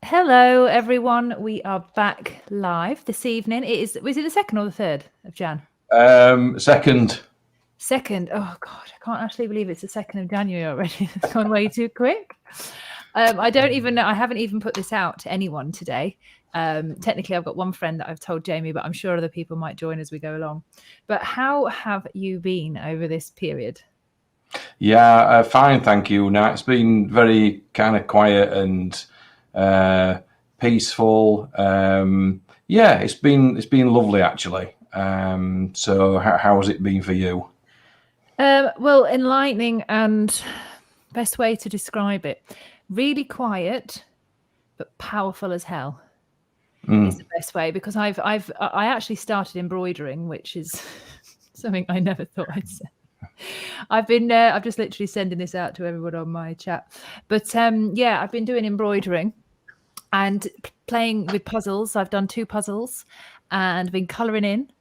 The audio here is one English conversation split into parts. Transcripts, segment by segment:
Hello, everyone. We are back live this evening. Was it the 2nd or the 3rd of Jan? Second. 2nd. Oh, God, I can't actually believe it's the 2nd of January already. It's gone way too quick. I don't even know. I haven't even put this out to anyone today. Technically, I've got one friend that I've told Jamie, but I'm sure other people might join as we go along. But how have you been over this period? Yeah, fine, thank you. Now, it's been very kind of quiet and peaceful. Yeah, it's been lovely actually. So how has it been for you? Well, enlightening and best way to describe it, really quiet, but powerful as hell. Is the best way, because I actually started embroidering, which is something I never thought I'd say. I'm just literally sending this out to everyone on my chat, but yeah, I've been doing embroidering and playing with puzzles. I've done 2 puzzles and been colouring in,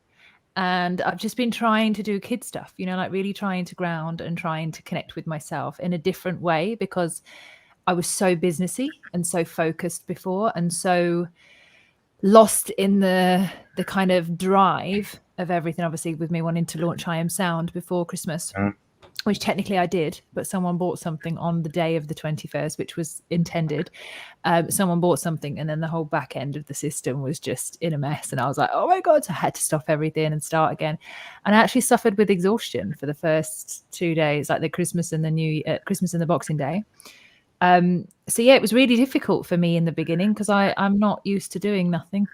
and I've just been trying to do kid stuff, like really trying to ground and trying to connect with myself in a different way, because I was so businessy and so focused before, and so lost in the kind of drive of everything, obviously with me wanting to launch I Am Sound before Christmas, which technically I did, but someone bought something on the day of the 21st, which was intended. Someone bought something, and then the whole back end of the system was just in a mess, and I was like, oh my God, so I had to stop everything and start again. And I actually suffered with exhaustion for the first 2 days, like the Christmas and the Boxing Day. So yeah, it was really difficult for me in the beginning, because I'm not used to doing nothing.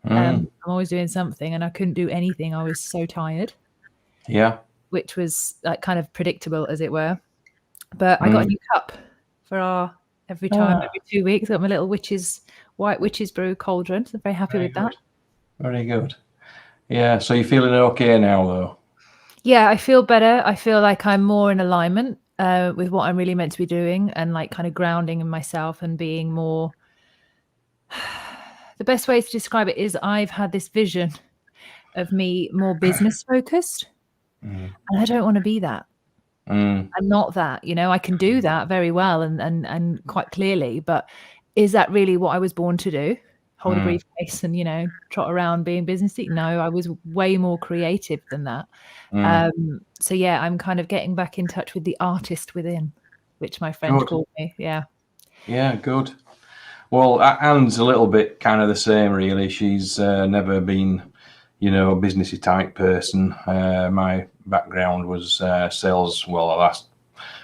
I'm always doing something, and I couldn't do anything. I was so tired. Yeah. Which was like kind of predictable, as it were. But I got a new cup for every 2 weeks. I got my little white witch's brew cauldron. So I'm very happy with that. Very good. Yeah. So you're feeling okay now, though? Yeah, I feel better. I feel like I'm more in alignment with what I'm really meant to be doing, and like kind of grounding in myself and being more. The best way to describe it is I've had this vision of me more business focused, and I don't want to be that. I'm not that, I can do that very well and quite clearly, but is that really what I was born to do? Hold a briefcase and, trot around being businessy? No, I was way more creative than that. So yeah, I'm kind of getting back in touch with the artist within, which my friend called me. Yeah. Yeah, good. Well, Anne's a little bit kind of the same, really. She's never been, a businessy type person. My background was sales. Well, the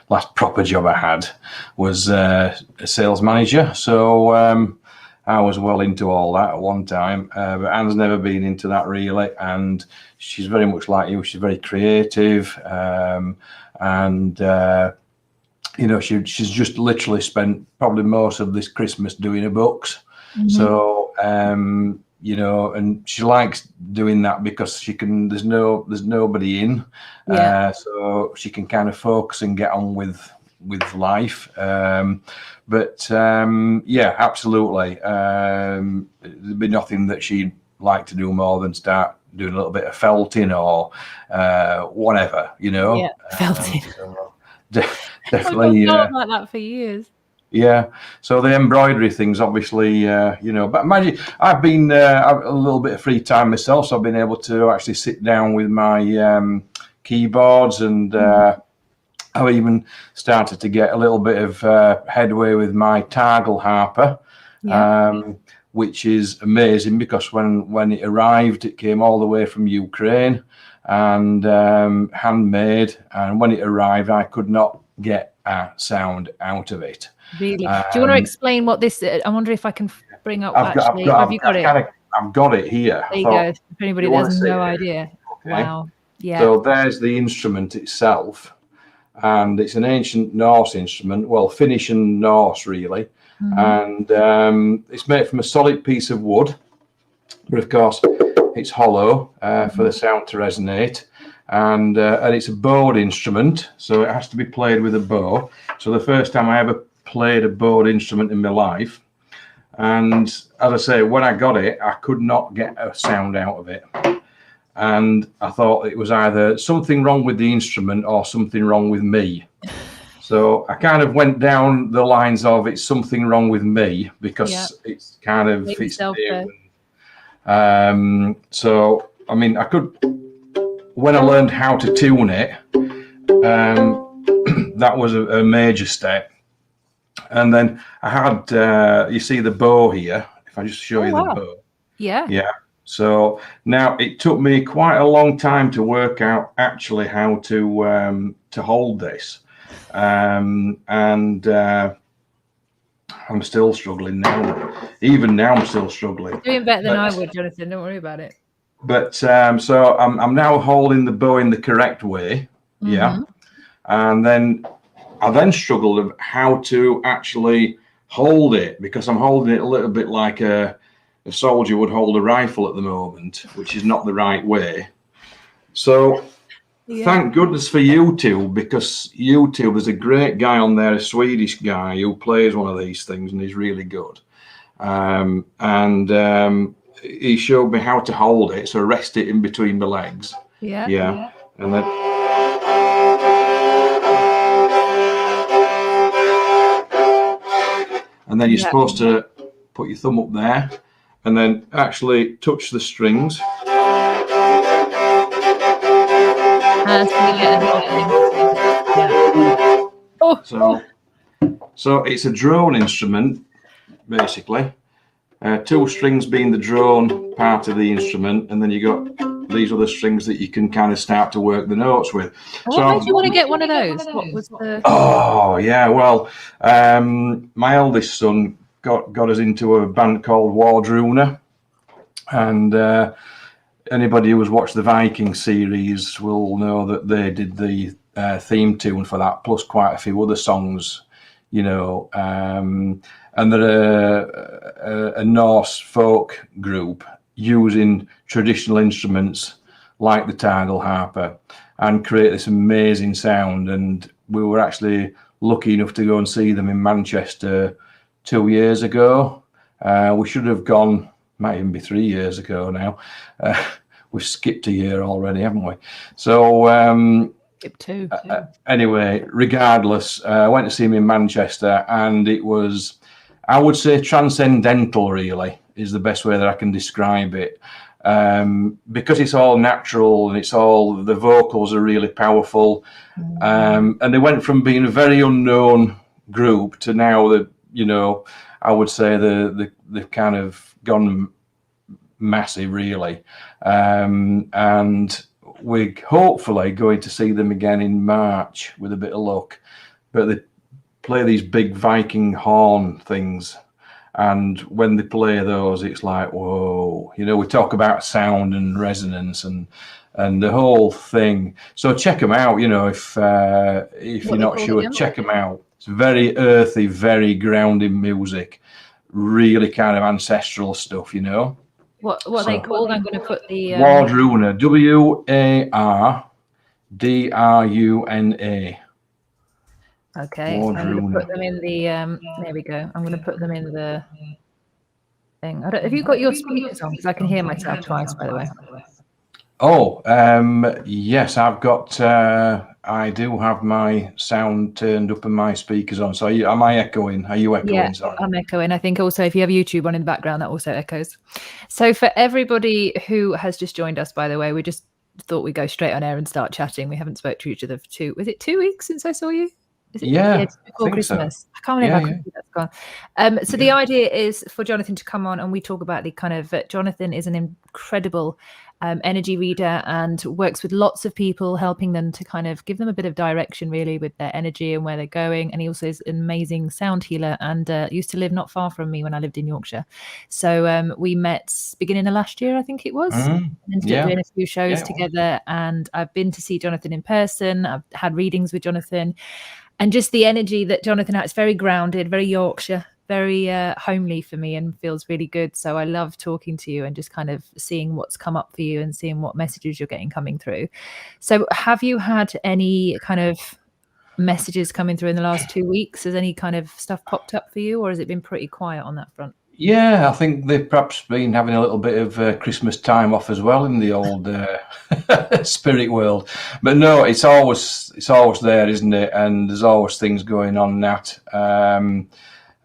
last proper job I had was a sales manager. So I was well into all that at one time. But Anne's never been into that, really. And she's very much like you. She's very creative. She's just literally spent probably most of this Christmas doing her books. So, and she likes doing that because there's nobody in. So she can kind of focus and get on with life. Yeah, absolutely. There'd be nothing that she'd like to do more than start doing a little bit of felting or whatever, Yeah, felting. Definitely. I've thought like that for years. Yeah. So the embroidery things, obviously, but imagine I've been a little bit of free time myself, so I've been able to actually sit down with my keyboards, and I've even started to get a little bit of headway with my Targle harper, which is amazing, because when it arrived, it came all the way from Ukraine and handmade, and when it arrived, I could not get a sound out of it. Really? Do you want to explain what this is? I wonder if I can bring up have you got it? I've got it here. There you go. If anybody has no idea. Okay. Wow. Yeah. So there's the instrument itself, and it's an ancient Norse instrument, well, Finnish and Norse really, and it's made from a solid piece of wood, but of course it's hollow for the sound to resonate. And it's a bowed instrument, so it has to be played with a bow. So the first time I ever played a bowed instrument in my life, and as I say, when I got it, I could not get a sound out of it, and I thought it was either something wrong with the instrument or something wrong with me. So I kind of went down the lines of it's something wrong with me because it's kind of it's new. So I mean, I could, when I learned how to tune it, that was a major step. And then I had, you see the bow here. If I just show you the bow. Yeah. So now it took me quite a long time to work out actually how to hold this, and I'm still struggling now. Even now, I'm still struggling. Doing better than I would, Jonathan. Don't worry about it. But so I'm now holding the bow in the correct way. Yeah. And then I struggled of how to actually hold it, because I'm holding it a little bit like a soldier would hold a rifle at the moment, which is not the right way. So thank goodness for YouTube, because YouTube, there's a great guy on there, a Swedish guy who plays one of these things, and he's really good. He showed me how to hold it, so rest it in between the legs. Yeah. And then you're supposed to put your thumb up there and then actually touch the strings. So it's a drone instrument, basically. 2 strings being the drone part of the instrument, and then you got these other strings that you can kind of start to work the notes with. What made you want to get one of those? What was the? Oh yeah, well, my eldest son got us into a band called Wardruna, and anybody who has watched the Viking series will know that they did the theme tune for that, plus quite a few other songs, you know. And they're a Norse folk group using traditional instruments like the tidal harper and create this amazing sound. And we were actually lucky enough to go and see them in Manchester 2 years ago. We should have gone, might even be 3 years ago now. We've skipped a year already, haven't we? So anyway, regardless, I went to see him in Manchester, and it was, I would say, transcendental, really, is the best way that I can describe it. Because it's all natural, and it's all, the vocals are really powerful. And they went from being a very unknown group to now that, you know, I would say they've kind of gone massive, really. And we're hopefully going to see them again in March with a bit of luck. But they play these big Viking horn things, and when they play those, it's like, whoa, you know, we talk about sound and resonance and the whole thing. So check them out, you know, if you're not sure, check them out. It's very earthy, very grounding music, really kind of ancestral stuff, you know. What are they called? I'm going to put the Wardruna, Wardruna. Okay, I'm going to put them in the. There we go. I'm going to put them in the thing. Have you got your speakers on? Because I can hear myself twice, by the way. Oh, yes, I've got. I do have my sound turned up and my speakers on. So am I echoing? Are you echoing? Yeah, sorry. I'm echoing. I think also if you have YouTube on in the background, that also echoes. So for everybody who has just joined us, by the way, we just thought we'd go straight on air and start chatting. We haven't spoke to each other for was it 2 weeks since I saw you? Is it? Yeah, before Christmas. So. I can't believe how quickly that's gone. So the idea is for Jonathan to come on and we talk about the kind of Jonathan is an incredible energy reader and works with lots of people, helping them to kind of give them a bit of direction really with their energy and where they're going. And he also is an amazing sound healer and used to live not far from me when I lived in Yorkshire. So we met beginning of last year, I think it was, and doing a few shows together. And I've been to see Jonathan in person. I've had readings with Jonathan. And just the energy that Jonathan has, very grounded, very Yorkshire, very homely for me and feels really good. So I love talking to you and just kind of seeing what's come up for you and seeing what messages you're getting coming through. So have you had any kind of messages coming through in the last 2 weeks? Has any kind of stuff popped up for you, or has it been pretty quiet on that front? Yeah, I think they've perhaps been having a little bit of Christmas time off as well in the old spirit world. But no, it's always there, isn't it? And there's always things going on that.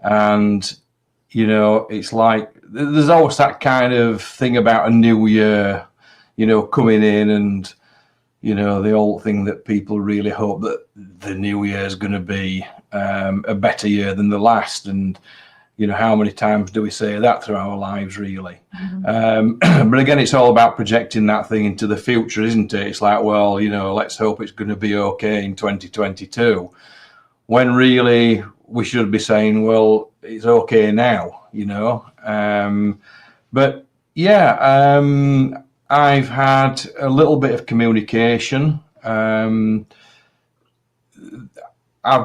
And you know, it's like there's always that kind of thing about a new year, you know, coming in, and you know, the old thing that people really hope that the new year is going to be a better year than the last. And you know, how many times do we say that through our lives, really? But again, it's all about projecting that thing into the future, isn't it? It's like, well, you know, let's hope it's going to be okay in 2022, when really we should be saying, well, it's okay now, you know. But yeah, I've had a little bit of communication. I've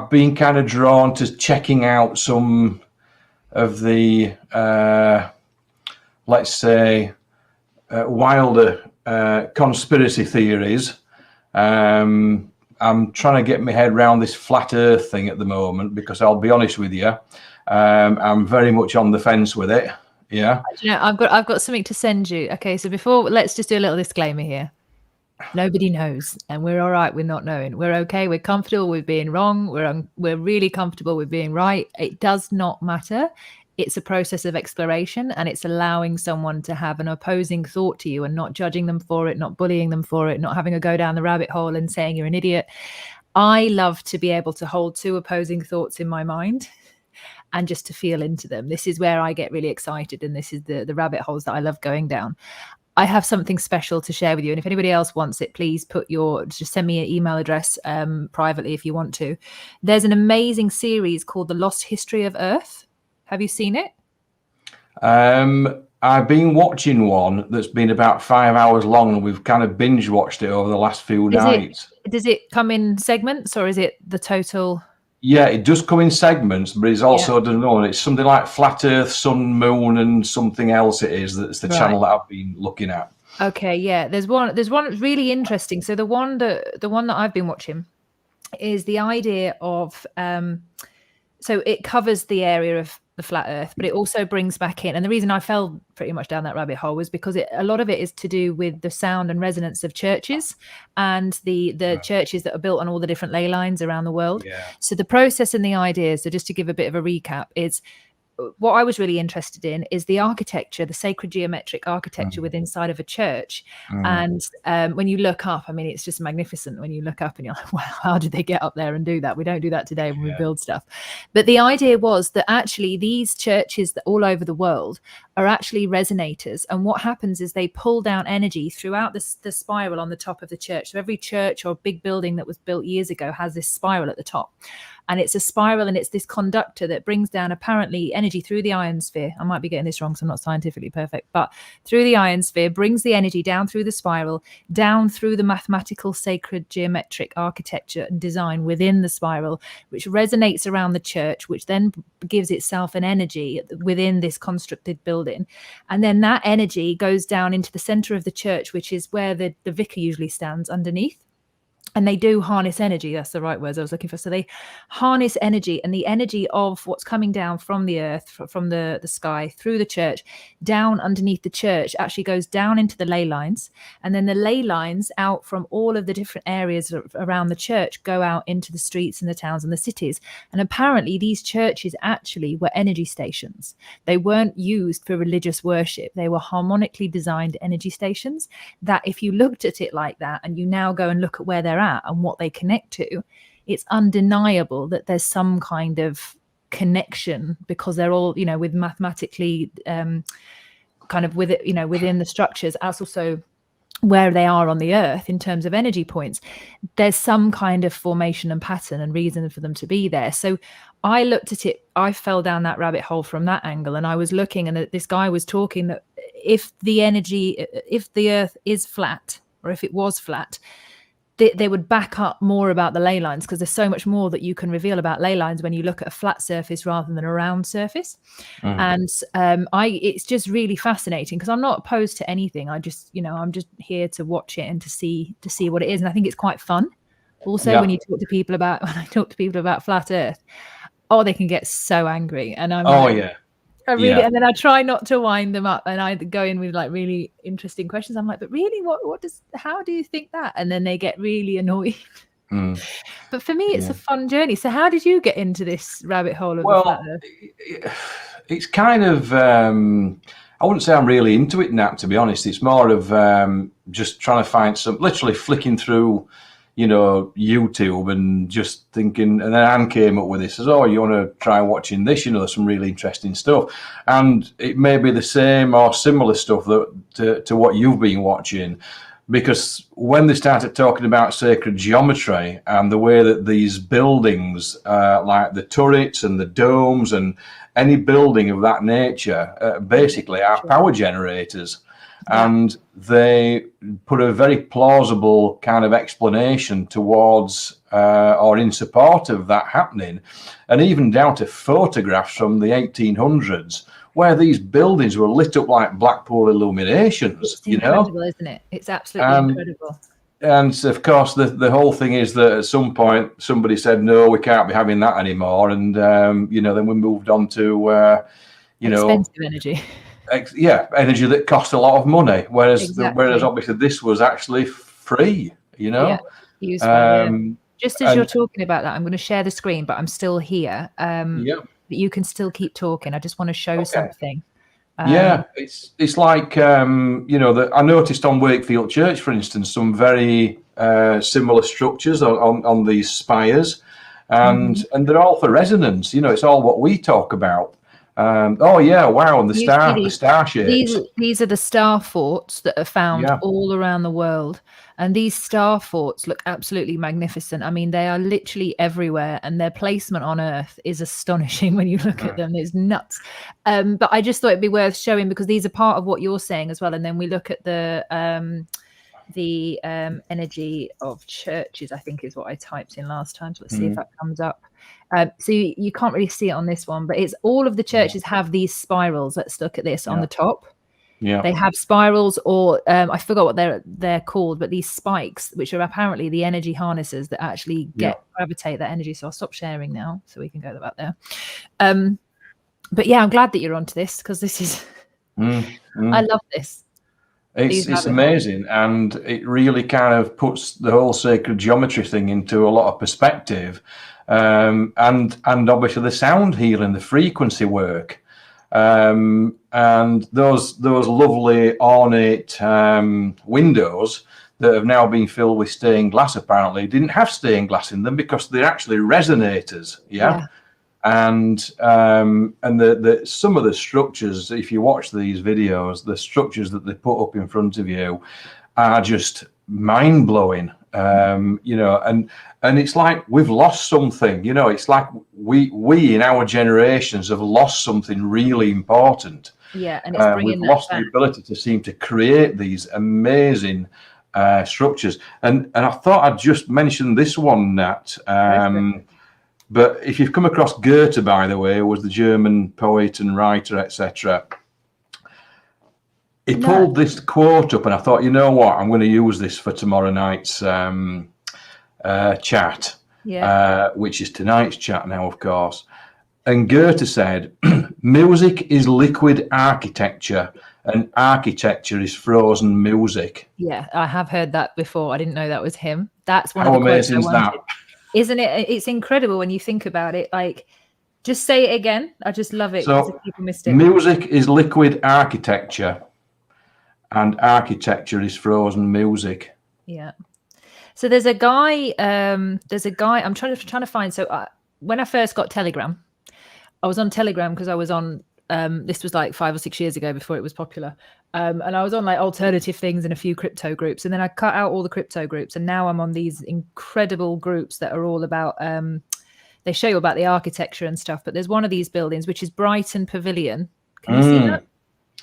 been kind of drawn to checking out some of the, let's say, wilder conspiracy theories. I'm trying to get my head around this flat Earth thing at the moment, because I'll be honest with you, I'm very much on the fence with it. Yeah. You know, I've got something to send you. Okay, so before, let's just do a little disclaimer here. Nobody knows, and we're all right with not knowing. We're okay. We're comfortable with being wrong. We're really comfortable with being right. It does not matter. It's a process of exploration, and it's allowing someone to have an opposing thought to you and not judging them for it, not bullying them for it, not having a go down the rabbit hole and saying you're an idiot. I love to be able to hold two opposing thoughts in my mind and just to feel into them. This is where I get really excited, and this is the rabbit holes that I love going down. I have something special to share with you, and if anybody else wants it, please just send me an email address privately if you want to. There's an amazing series called The Lost History of Earth. Have you seen it? I've been watching one that's been about 5 hours long, and we've kind of binge watched it over the last few nights. Does it come in segments, or is it the total? Yeah, it does come in segments, but it's also, I don't know, it's something like Flat Earth, Sun, Moon, and something else it is. That's the channel that I've been looking at. Okay, yeah. There's one really interesting. So the one that I've been watching is the idea of so it covers the area of the flat Earth, but it also brings back in, and the reason I fell pretty much down that rabbit hole was because a lot of it is to do with the sound and resonance of churches, and the churches that are built on all the different ley lines around the world. So the process and the idea, so just to give a bit of a recap, is what I was really interested in is the architecture, the sacred geometric architecture within inside of a church. And when you look up, I mean, it's just magnificent when you look up and you're like, wow, how did they get up there and do that? We don't do that today when we build stuff. But the idea was that actually these churches that all over the world are actually resonators. And what happens is they pull down energy throughout the spiral on the top of the church. So every church or big building that was built years ago has this spiral at the top. And it's a spiral, and it's this conductor that brings down apparently energy through the ionosphere. I might be getting this wrong, so I'm not scientifically perfect, but through the ionosphere, brings the energy down through the spiral, down through the mathematical sacred geometric architecture and design within the spiral, which resonates around the church, which then gives itself an energy within this constructed building. And then that energy goes down into the center of the church, which is where the vicar usually stands underneath. And they do harness energy. That's the right words I was looking for. So they harness energy, and the energy of what's coming down from the earth, from the sky, through the church, down underneath the church, actually goes down into the ley lines. And then the ley lines out from all of the different areas around the church go out into the streets and the towns and the cities. And apparently these churches actually were energy stations. They weren't used for religious worship. They were harmonically designed energy stations that, if you looked at it like that, and you now go and look at where they're at and what they connect to, it's undeniable that there's some kind of connection, because they're all, you know, with mathematically kind of with it, you know, within the structures, as also where they are on the earth in terms of energy points. There's some kind of formation and pattern and reason for them to be there. So I looked at it, I fell down that rabbit hole from that angle, and I was looking, and this guy was talking that if the earth is flat, or if it was flat, they would back up more about the ley lines, because there's so much more that you can reveal about ley lines when you look at a flat surface rather than a round surface. And it's just really fascinating, because I'm not opposed to anything. I'm just here to watch it and to see what it is. And I think it's quite fun. Also, when I talk to people about flat Earth, they can get so angry. And I'm I really, and then I try not to wind them up, and I go in with like really interesting questions. I'm like, but really, how do you think that? And then they get really annoyed. But for me, it's a fun journey. So how did you get into this rabbit hole of the flat earth? It's kind of, I wouldn't say I'm really into it now, to be honest. It's more of just trying to find literally flicking through, YouTube and just thinking, and then Anne came up with this, says, oh, you want to try watching this? There's some really interesting stuff. And it may be the same or similar stuff to what you've been watching. Because when they started talking about sacred geometry and the way that these buildings, like the turrets and the domes and any building of that nature, basically are power generators. And they put a very plausible kind of explanation towards or in support of that happening, and even down to photographs from the 1800s where these buildings were lit up like Blackpool illuminations. It's incredible, isn't it? It's absolutely incredible. And of course, the whole thing is that at some point somebody said, no, we can't be having that anymore. And, then we moved on to, expensive energy. Energy that cost a lot of money. Whereas obviously this was actually free, Yeah, just as you're talking about that, I'm going to share the screen, but I'm still here. But you can still keep talking. I just want to show something. It's like I noticed on Wakefield Church, for instance, some very similar structures on these spires, and they're all for resonance. It's all what we talk about. And the star shapes. These are the star forts that are found all around the world. And these star forts look absolutely magnificent. I mean, they are literally everywhere, and their placement on Earth is astonishing when you look at them. It's nuts. But I just thought it'd be worth showing because these are part of what you're saying as well. And then we look at the energy of churches, I think is what I typed in last time. So let's see if that comes up. So you can't really see it on this one, but it's all of the churches have these spirals. Let's look at this on the top. Yeah, they have spirals, or I forgot what they're called, but these spikes, which are apparently the energy harnesses that actually gravitate that energy. So I'll stop sharing now, so we can go about there. But yeah, I'm glad that you're onto this because this is, I love this. It's amazing, and it really kind of puts the whole sacred geometry thing into a lot of perspective, and obviously the sound healing, the frequency work. And those lovely ornate windows that have now been filled with stained glass apparently didn't have stained glass in them because they're actually resonators. And the some of the structures, if you watch these videos, the structures that they put up in front of you are just mind-blowing. And it's like we've lost something, it's like we in our generations have lost something really important. And it's we've lost the ability to seem to create these amazing structures. And I thought I'd just mention this one, Nat. But if you've come across Goethe, by the way, was the German poet and writer, etc. He pulled this quote up, and I thought, you know what, I'm going to use this for tomorrow night's chat, which is tonight's chat now, of course. And Goethe said, music is liquid architecture, and architecture is frozen music. Yeah, I have heard that before. I didn't know that was him. That's one of the quotes I wanted. That? Isn't it? It's incredible when you think about it. Like, just say it again. I just love it. So, people missed it. Music is liquid architecture, and architecture is frozen music. Yeah. So there's a guy. I'm trying to find. So when I first got Telegram, I was on Telegram because I was on. This was like 5 or 6 years ago before it was popular. And I was on like alternative things and a few crypto groups. And then I cut out all the crypto groups. And now I'm on these incredible groups that are all about, they show you about the architecture and stuff. But there's one of these buildings, which is Brighton Pavilion. Can you see that?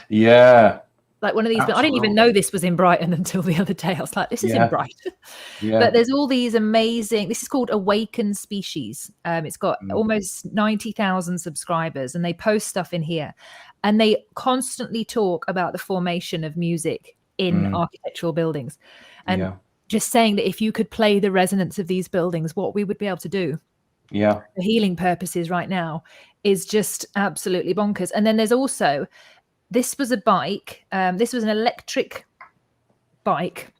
Yeah. Like one of these, I didn't even know this was in Brighton until the other day. I was like, this is in Brighton. But there's all these amazing, this is called Awakened Species. It's got almost 90,000 subscribers, and they post stuff in here. And they constantly talk about the formation of music in architectural buildings. And just saying that if you could play the resonance of these buildings, what we would be able to do for healing purposes right now is just absolutely bonkers. And then there's also, this was a bike. This was an electric bike.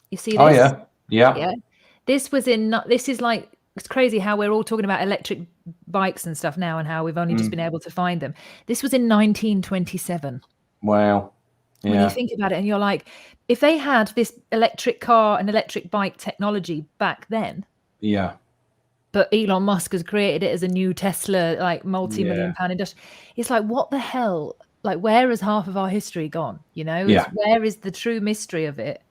You see this? Oh yeah. This is like, it's crazy how we're all talking about electric bikes and stuff now, and how we've only just been able to find them. This was in 1927. Wow. Yeah. When you think about it, and you're like, if they had this electric car and electric bike technology back then, yeah, but Elon Musk has created it as a new Tesla, like multi-million pound industry. It's like, what the hell? Like, where has half of our history gone? You know, where is the true mystery of it?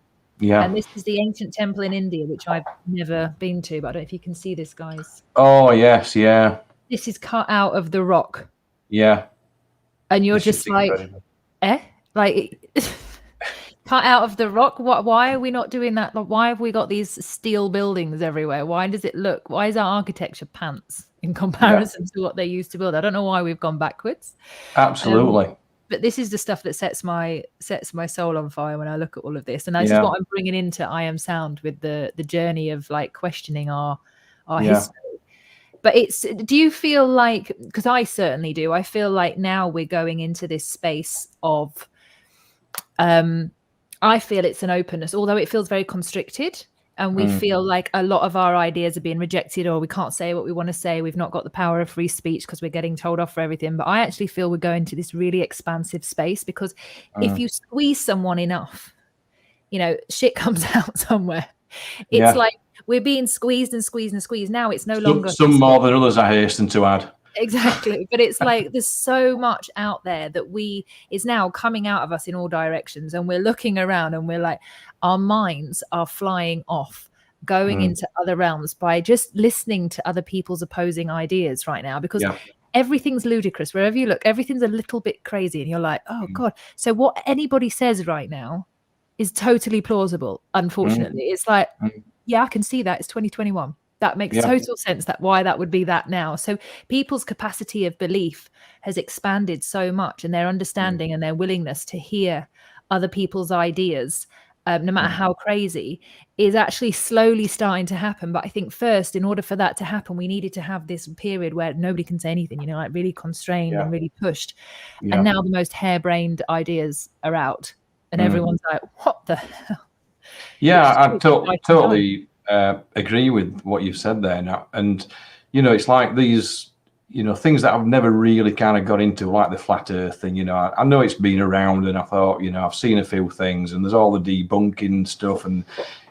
Yeah. And this is the ancient temple in India, which I've never been to, but I don't know if you can see this, guys. Oh yes, yeah. This is cut out of the rock. Yeah. And you're just like, incredible. Like cut out of the rock. Why are we not doing that? Like, why have we got these steel buildings everywhere? Why is our architecture pants in comparison to what they used to build? I don't know why we've gone backwards. Absolutely. But this is the stuff that sets my soul on fire when I look at all of this. And this is what I'm bringing into I Am Sound, with the journey of like questioning our history. But do you feel like, because I certainly do, I feel like now we're going into this space of, I feel it's an openness, although it feels very constricted. And we feel like a lot of our ideas are being rejected, or we can't say what we want to say. We've not got the power of free speech because we're getting told off for everything. But I actually feel we're going to this really expansive space, because if you squeeze someone enough, you know, shit comes out somewhere. It's like we're being squeezed and squeezed and squeezed. Now it's no longer some more than others, I hasten to add. Exactly. But it's like there's so much out there that is now coming out of us in all directions, and we're looking around and we're like, our minds are flying off, going into other realms by just listening to other people's opposing ideas right now, because everything's ludicrous. Wherever you look, everything's a little bit crazy, and you're like, oh God. So what anybody says right now is totally plausible. Unfortunately, it's like, yeah, I can see that. It's 2021. That makes total sense, why that would be that now. So people's capacity of belief has expanded so much, and their understanding and their willingness to hear other people's ideas, no matter how crazy, is actually slowly starting to happen. But I think first, in order for that to happen, we needed to have this period where nobody can say anything, you know, like really constrained and really pushed. And now the most harebrained ideas are out, and everyone's like, what the hell? Yeah, I totally agree with what you've said there now. And you know, it's like these, you know, things that I've never really kind of got into, like the flat earth thing. You know, I know it's been around, and I thought, you know, I've seen a few things, and there's all the debunking stuff, and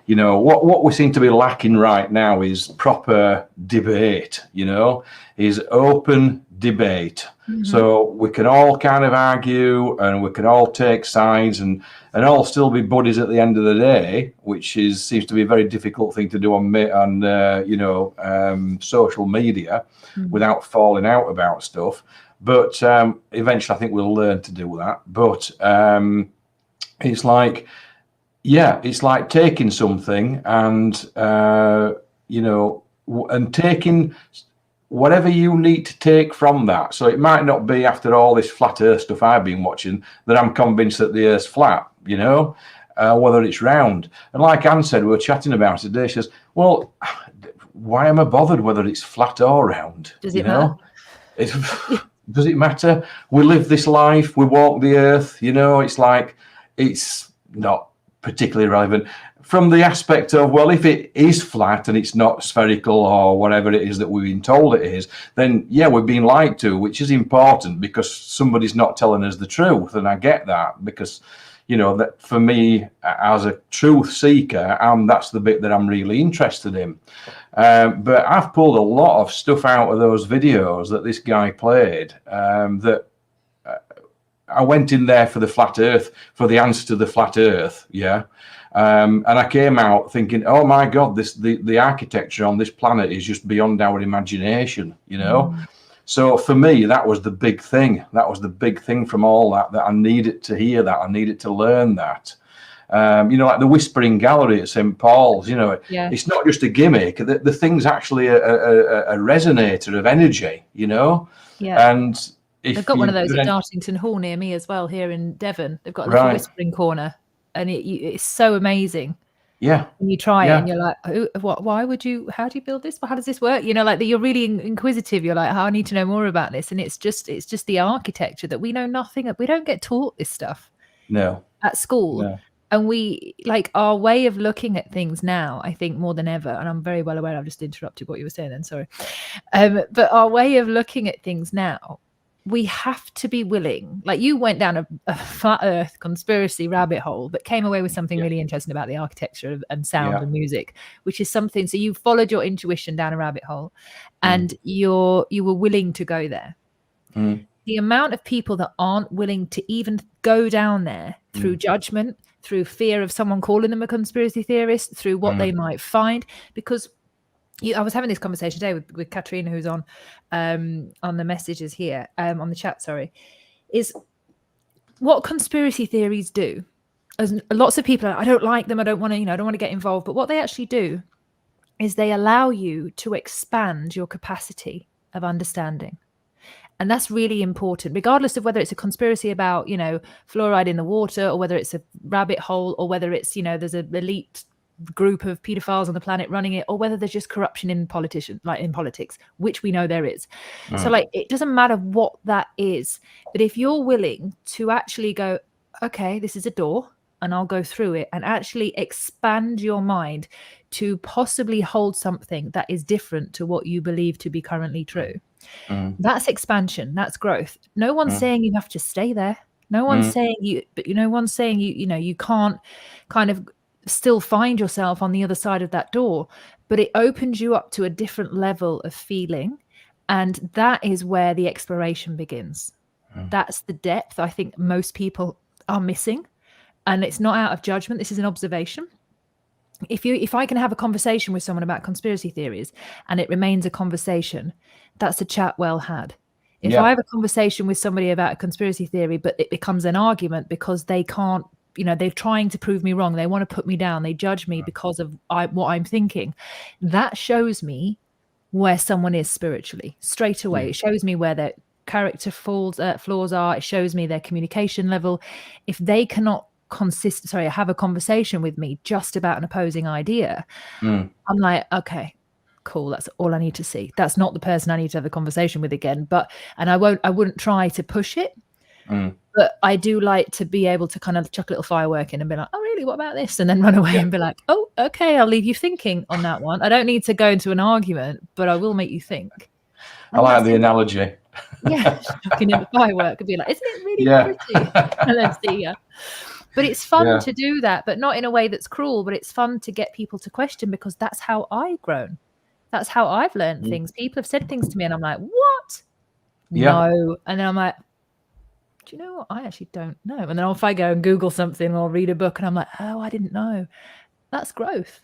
you know, what we seem to be lacking right now is proper debate, you know, is open debate. So we can all kind of argue, and we can all take sides, and all still be buddies at the end of the day, which seems to be a very difficult thing to do on you know, social media without falling out about stuff. But eventually I think we'll learn to do that. But it's like, it's like taking something and, you know, and taking whatever you need to take from that. So it might not be, after all this flat earth stuff I've been watching, that I'm convinced that the earth's flat, you know, whether it's round. And like Anne said, we were chatting about it today. She says, well, why am I bothered whether it's flat or round? Does it matter? Does it matter? We live this life, we walk the earth, you know, it's like, it's not particularly relevant from the aspect of, well, if it is flat and it's not spherical or whatever it is that we've been told it is, then we're being lied to, which is important because somebody's not telling us the truth. And I get that, because, you know, that for me as a truth seeker, that's the bit that I'm really interested in. But I've pulled a lot of stuff out of those videos that this guy played, that I went in there for the flat earth, for the answer to the flat earth. And I came out thinking, oh my God, the architecture on this planet is just beyond our imagination, you know? So for me, that was the big thing. That was the big thing from all that I needed to hear that. I needed to learn that. You know, like the Whispering Gallery at St. Paul's, you know, it's not just a gimmick. The thing's actually a resonator of energy, you know? And they've got one of those at Dartington Hall near me as well, here in Devon. They've got a little whispering corner, and it's so amazing. Yeah. And you try it Yeah. and you're like, why would you, how do you build this? How does this work? You know, like you're really inquisitive. You're like, oh, I need to know more about this. And it's just the architecture that we know nothing. We don't get taught this stuff No. at school. No. And we, like, our way of looking at things now, I think more than ever, and I'm very well aware I've just interrupted what you were saying then, sorry. But our way of looking at things now, we have to be willing, like you went down a flat earth conspiracy rabbit hole, but came away with something really interesting about the architecture and sound and music, which is something, so you followed your intuition down a rabbit hole and you were willing to go there. The amount of people that aren't willing to even go down there through judgment, through fear of someone calling them a conspiracy theorist, through what they might find, because I was having this conversation today with Katrina, who's on the messages here, on the chat, sorry, is what conspiracy theories do. As lots of people, I don't like them, I don't want to, I don't want to get involved, but what they actually do is they allow you to expand your capacity of understanding. And that's really important, regardless of whether it's a conspiracy about, fluoride in the water, or whether it's a rabbit hole, or whether it's, there's an elite group of pedophiles on the planet running it, or whether there's just corruption in politics, which we know there is. So like, it doesn't matter what that is, but if you're willing to actually go, okay, this is a door and I'll go through it, and actually expand your mind to possibly hold something that is different to what you believe to be currently true. That's expansion, that's growth. No one's saying you have to stay there. No one's saying you, but no one's saying you can't kind of still find yourself on the other side of that door, but it opens you up to a different level of feeling. And that is where the exploration begins. That's the depth I think most people are missing. And it's not out of judgment. This is an observation. If I can have a conversation with someone about conspiracy theories and it remains a conversation, that's a chat well had. If I have a conversation with somebody about a conspiracy theory, but it becomes an argument because they can't, they're trying to prove me wrong, they want to put me down, they judge me because of what I'm thinking, that shows me where someone is spiritually straight away. It shows me where their character flaws are. It shows me their communication level. If they cannot have a conversation with me just about an opposing idea, I'm like, okay, cool, that's all I need to see. That's not the person I need to have a conversation with again. And I wouldn't try to push it, but I do like to be able to kind of chuck a little firework in and be like, oh really, what about this? And then run away and be like, oh okay, I'll leave you thinking on that one. I don't need to go into an argument, but I will make you think. And I like the analogy. Yeah, chucking in the firework and be like, isn't it really pretty? And then see ya. But it's fun to do that, but not in a way that's cruel, but it's fun to get people to question, because that's how I've grown. That's how I've learned things. People have said things to me and I'm like, what? No. And then I'm like, do you know what? I actually don't know. And then if I go and Google something or read a book and I'm like, oh, I didn't know. That's growth.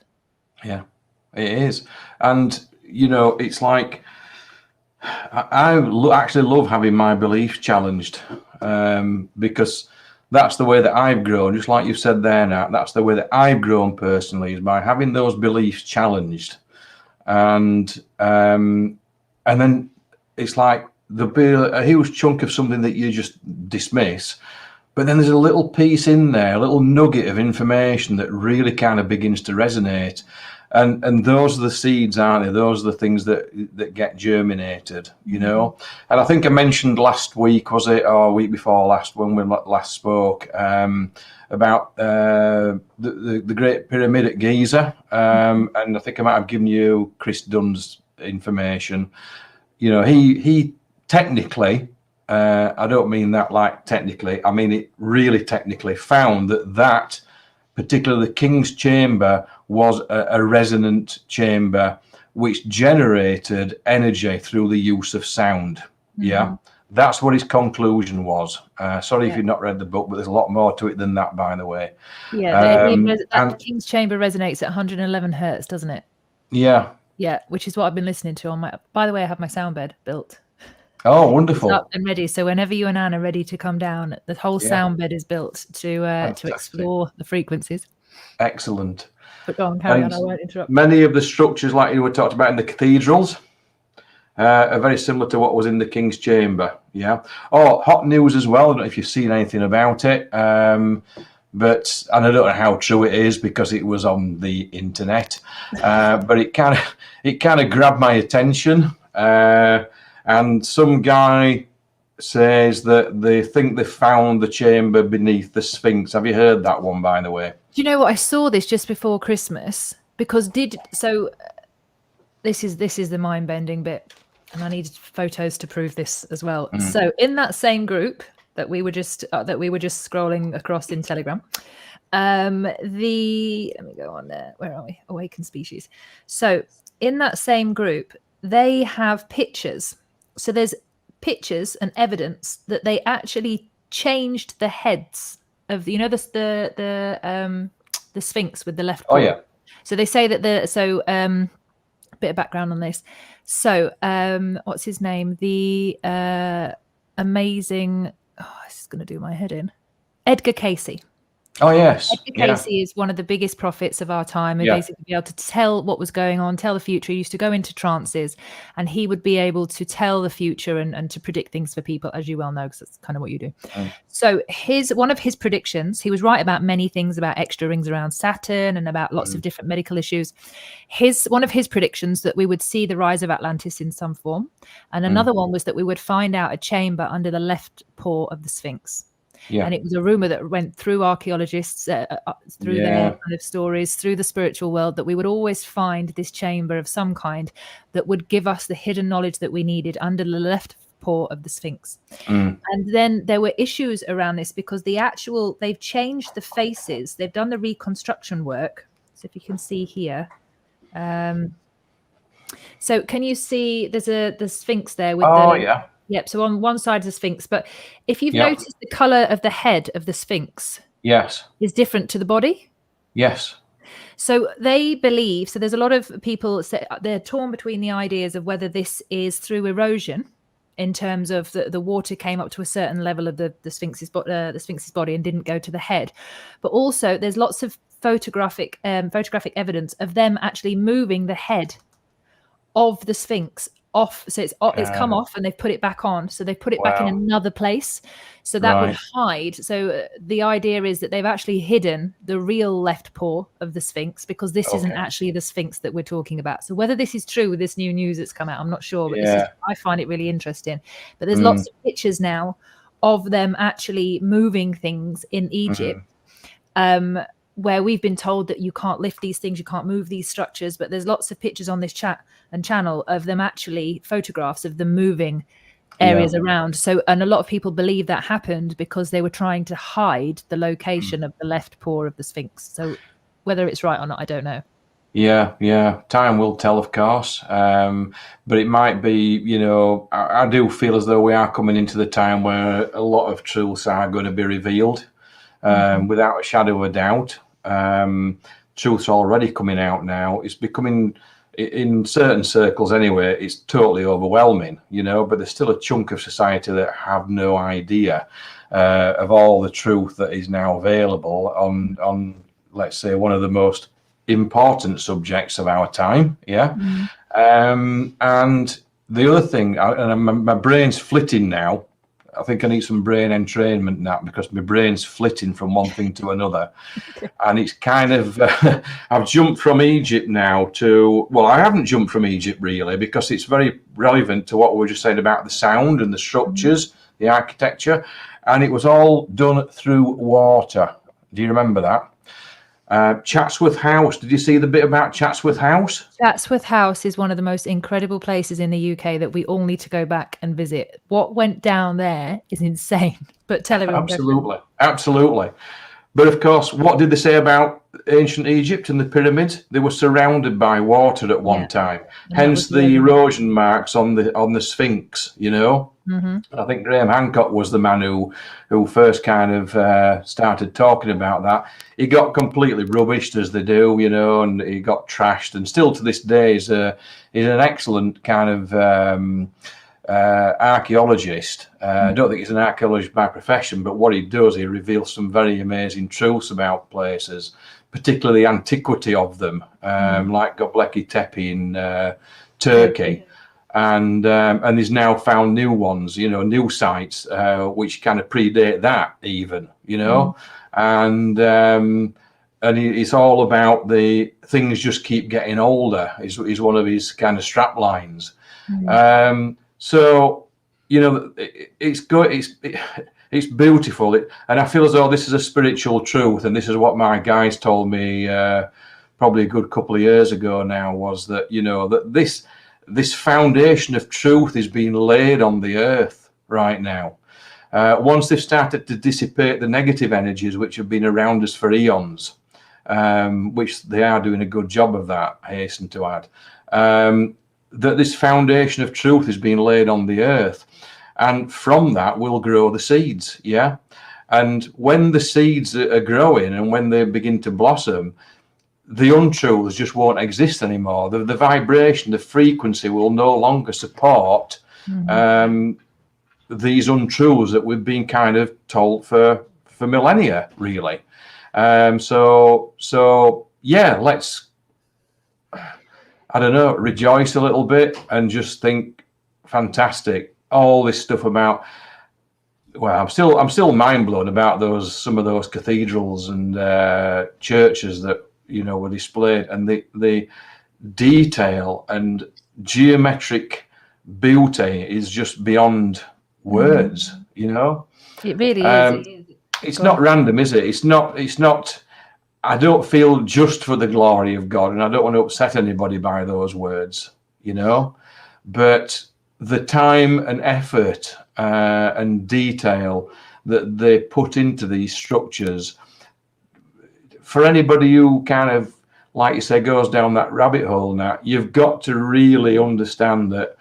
Yeah, it is. And, it's like, I actually love having my beliefs challenged, because that's the way that I've grown. Just like you've said there, Nat, that's the way that I've grown personally, is by having those beliefs challenged. And then it's like there'll be a huge chunk of something that you just dismiss, but then there's a little piece in there, a little nugget of information that really kind of begins to resonate. And those are the seeds, aren't they? Those are the things that get germinated, And I think I mentioned last week, was it, or week before last, when we last spoke, about the Great Pyramid at Giza. And I think I might have given you Chris Dunn's information. He technically, I don't mean that like technically, I mean it really technically, found that particularly the King's Chamber was a resonant chamber which generated energy through the use of sound. That's what his conclusion was. Sorry if you've not read the book, but there's a lot more to it than that, by the way. The King's Chamber resonates at 111 hertz, doesn't it? Yeah, which is what I've been listening to on my. By the way, I have my sound bed built. Oh, wonderful! It's up and ready. So whenever you and Anne are ready to come down, the whole sound bed is built to explore the frequencies. Excellent. But go on, carry on. I won't interrupt. Many of the structures, like you were talked about in the cathedrals, are very similar to what was in the King's Chamber. Yeah. Oh, hot news as well. I don't know if you've seen anything about it. and I don't know how true it is because it was on the internet, but it kind of grabbed my attention. And some guy says that they think they found the chamber beneath the Sphinx. Have you heard that one, by the way? Do you know what? I saw this just before Christmas because this is the mind-bending bit, and I needed photos to prove this as well. So in that same group that we were just scrolling across in Telegram, let me go on there. Where are we? Awakened Species. So in that same group, they have pictures. So there's pictures and evidence that they actually changed the heads of the Sphinx with the left paw. Oh yeah. So they say that bit of background on this. So what's his name? The amazing, this is going to do my head in. Edgar Cayce. Oh yes. Edgar Cayce is one of the biggest prophets of our time. He basically be able to tell what was going on, tell the future. He used to go into trances, and he would be able to tell the future and to predict things for people, as you well know, because that's kind of what you do. So one of his predictions, he was right about many things, about extra rings around Saturn and about lots of different medical issues. One of his predictions that we would see the rise of Atlantis in some form, and another one was that we would find out a chamber under the left paw of the Sphinx. Yeah. And it was a rumor that went through archaeologists, through their kind of stories, through the spiritual world, that we would always find this chamber of some kind that would give us the hidden knowledge that we needed under the left paw of the Sphinx. And then there were issues around this because they've changed the faces. They've done the reconstruction work. So if you can see here. So can you see there's the Sphinx there with Yep. So on one side is the Sphinx, but if you've noticed the color of the head of the Sphinx, is different to the body. Yes. So they believe. So there's a lot of people say they're torn between the ideas of whether this is through erosion, in terms of the water came up to a certain level of the Sphinx's body and didn't go to the head, but also there's lots of photographic evidence of them actually moving the head of the Sphinx off. So it's come off and they've put it back on. So they've put it back in another place. So that would hide. So the idea is that they've actually hidden the real left paw of the Sphinx, because this isn't actually the Sphinx that we're talking about. So whether this is true with this new news that's come out, I'm not sure, but I find it really interesting. But there's lots of pictures now of them actually moving things in Egypt, where we've been told that you can't lift these things, you can't move these structures, but there's lots of pictures on this chat and channel of them, actually photographs of them moving areas around. So, and a lot of people believe that happened because they were trying to hide the location of the left paw of the Sphinx. So whether it's right or not, I don't know. Yeah. Time will tell, of course. But it might be, I do feel as though we are coming into the time where a lot of truths are going to be revealed, without a shadow of a doubt. Truth's already coming out now. It's becoming, in certain circles anyway, it's totally overwhelming, but there's still a chunk of society that have no idea of all the truth that is now available on let's say, one of the most important subjects of our time. And the other thing, and my brain's flitting now. I think I need some brain entrainment now, because my brain's flitting from one thing to another. And it's kind of, I've jumped from Egypt now to, well, I haven't jumped from Egypt really, because it's very relevant to what we were just saying about the sound and the structures, the architecture. And it was all done through water. Do you remember that? Chatsworth House. Did you see the bit about Chatsworth House? Chatsworth House is one of the most incredible places in the UK that we all need to go back and visit. What went down there is insane. But tell everyone. Absolutely. But of course, what did they say about ancient Egypt and the pyramids? They were surrounded by water at one time. And hence the erosion marks on the Sphinx, I think Graham Hancock was the man who first kind of started talking about that. He got completely rubbished, as they do, and he got trashed, and still to this day is an excellent kind of archaeologist. I don't think he's an archaeologist by profession, but what he does, he reveals some very amazing truths about places, particularly the antiquity of them, like Göbekli Tepe in Turkey. and he's now found new ones, new sites which kind of predate that even, and it's all about the things just keep getting older is one of his kind of strap lines. So it's good, it's beautiful, and I feel as though this is a spiritual truth, and this is what my guys told me probably a good couple of years ago now, was that that this foundation of truth is being laid on the earth right now. Once they've started to dissipate the negative energies which have been around us for eons, which they are doing a good job of that, I hasten to add, that this foundation of truth is being laid on the earth, and from that will grow the seeds. And when the seeds are growing and when they begin to blossom, the untruths just won't exist anymore. The vibration, the frequency will no longer support these untruths that we've been kind of told for millennia, really. So let's, I don't know, rejoice a little bit and just think, fantastic. All this stuff about, well, I'm still mind blown about some of those cathedrals and churches that were displayed, and the detail and geometric beauty is just beyond words. It really is. It's not random, is it? It's not. I don't feel just for the glory of God, and I don't want to upset anybody by those words, but the time and effort and detail that they put into these structures, for anybody who kind of, like you say, goes down that rabbit hole now, you've got to really understand that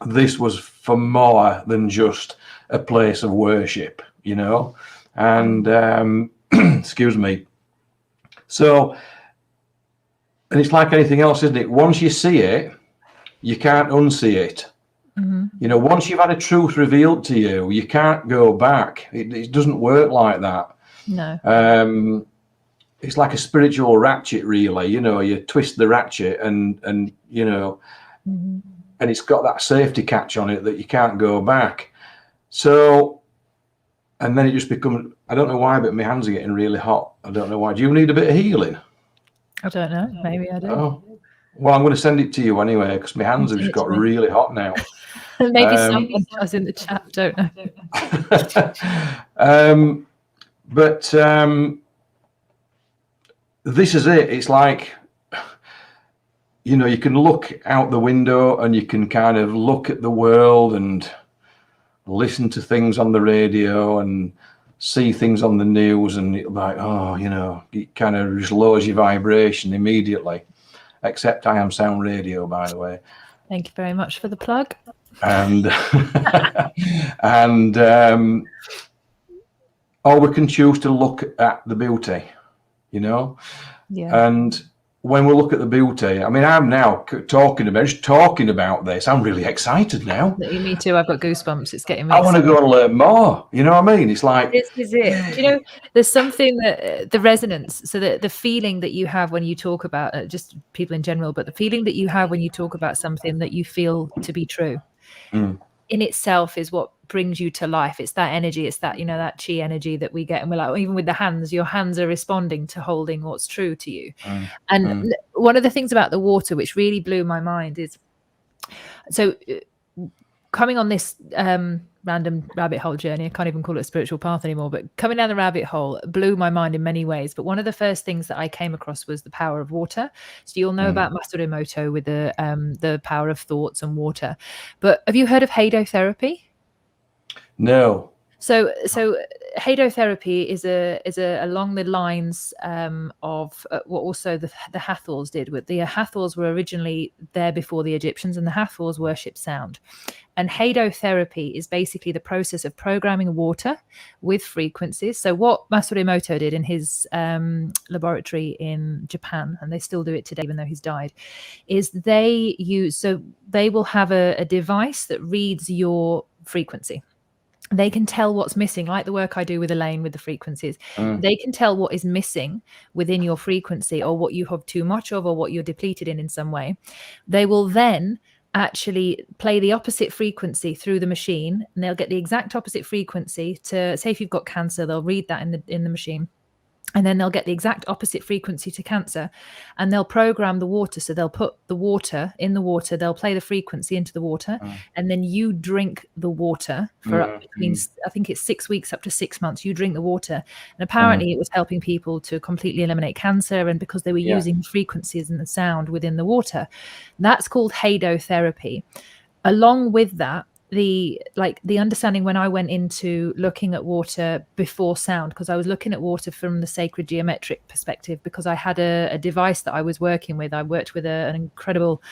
this was for more than just a place of worship, and excuse me. So, and it's like anything else, isn't it? Once you see it, you can't unsee it. Once you've had a truth revealed to you, you can't go back. It doesn't work like that. No. It's like a spiritual ratchet, really. You twist the ratchet and and it's got that safety catch on it that you can't go back. So, and then it just becomes, I don't know why, but my hands are getting really hot. I don't know why. Do you need a bit of healing? I don't know. Maybe I do. Oh, well, I'm going to send it to you anyway, because my hands have just got really hot now. Maybe someone does in the chat. Don't know. But this is it. It's like, you can look out the window and you can kind of look at the world and listen to things on the radio and see things on the news, and it's like, it kind of just lowers your vibration immediately. Except I am Sound Radio, by the way. Thank you very much for the plug. And or we can choose to look at the beauty, and when we look at the beauty, I mean, I'm now talking about this. I'm really excited now. Me too. I've got goosebumps. It's getting me. I want to go and learn more. You know what I mean? It's like, this is it. There's something that the resonance, so that the feeling that you have when you talk about just people in general, but the feeling that you have when you talk about something that you feel to be true in itself is what brings you to life. It's that energy. It's that, that chi energy that we get. And we're like, even with the hands, your hands are responding to holding what's true to you. And one of the things about the water, which really blew my mind, is so coming on this random rabbit hole journey. I can't even call it a spiritual path anymore, but coming down the rabbit hole blew my mind in many ways. But one of the first things that I came across was the power of water. So you'll know about Masaru Emoto with the power of thoughts and water. But have you heard of Heido therapy? No. So Heido therapy is along the lines of what also the Hathors did. With the Hathors were originally there before the Egyptians, and the Hathors worship sound. And Heido therapy is basically the process of programming water with frequencies. So what Masaru Emoto did in his laboratory in Japan, and they still do it today, even though he's died, is they will have a device that reads your frequency. they can tell what's missing, like the work I do with Elaine with the frequencies. They can tell what is missing within your frequency, or what you have too much of, or what you're depleted in some way. They will then actually play the opposite frequency through the machine, and they'll get the exact opposite frequency to, say if you've got cancer, they'll read that in the machine. And then they'll get the exact opposite frequency to cancer, and they'll program the water. So they'll put the water in the water, they'll play the frequency into the water, and then you drink the water for up between, I think it's 6 weeks up to 6 months. You drink the water. And apparently it was helping people to completely eliminate cancer, and because they were using the frequencies and the sound within the water. That's called hadotherapy. Along with that, the understanding when I went into looking at water before sound, because I was looking at water from the sacred geometric perspective, because I had a device that I was working with. I worked with an incredible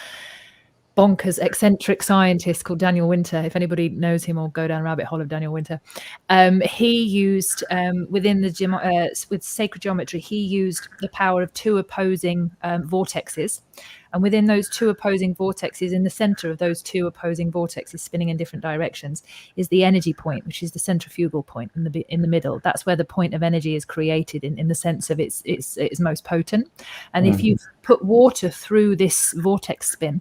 bonkers eccentric scientist called Daniel Winter. If anybody knows him, or go down a rabbit hole of Daniel Winter, he used within the with sacred geometry, he used the power of two opposing vortexes. And within those two opposing vortexes, in the center of those two opposing vortexes spinning in different directions, is the energy point, which is the centrifugal point in the middle. That's where the point of energy is created in the sense of it's most potent. And if you put water through this vortex spin,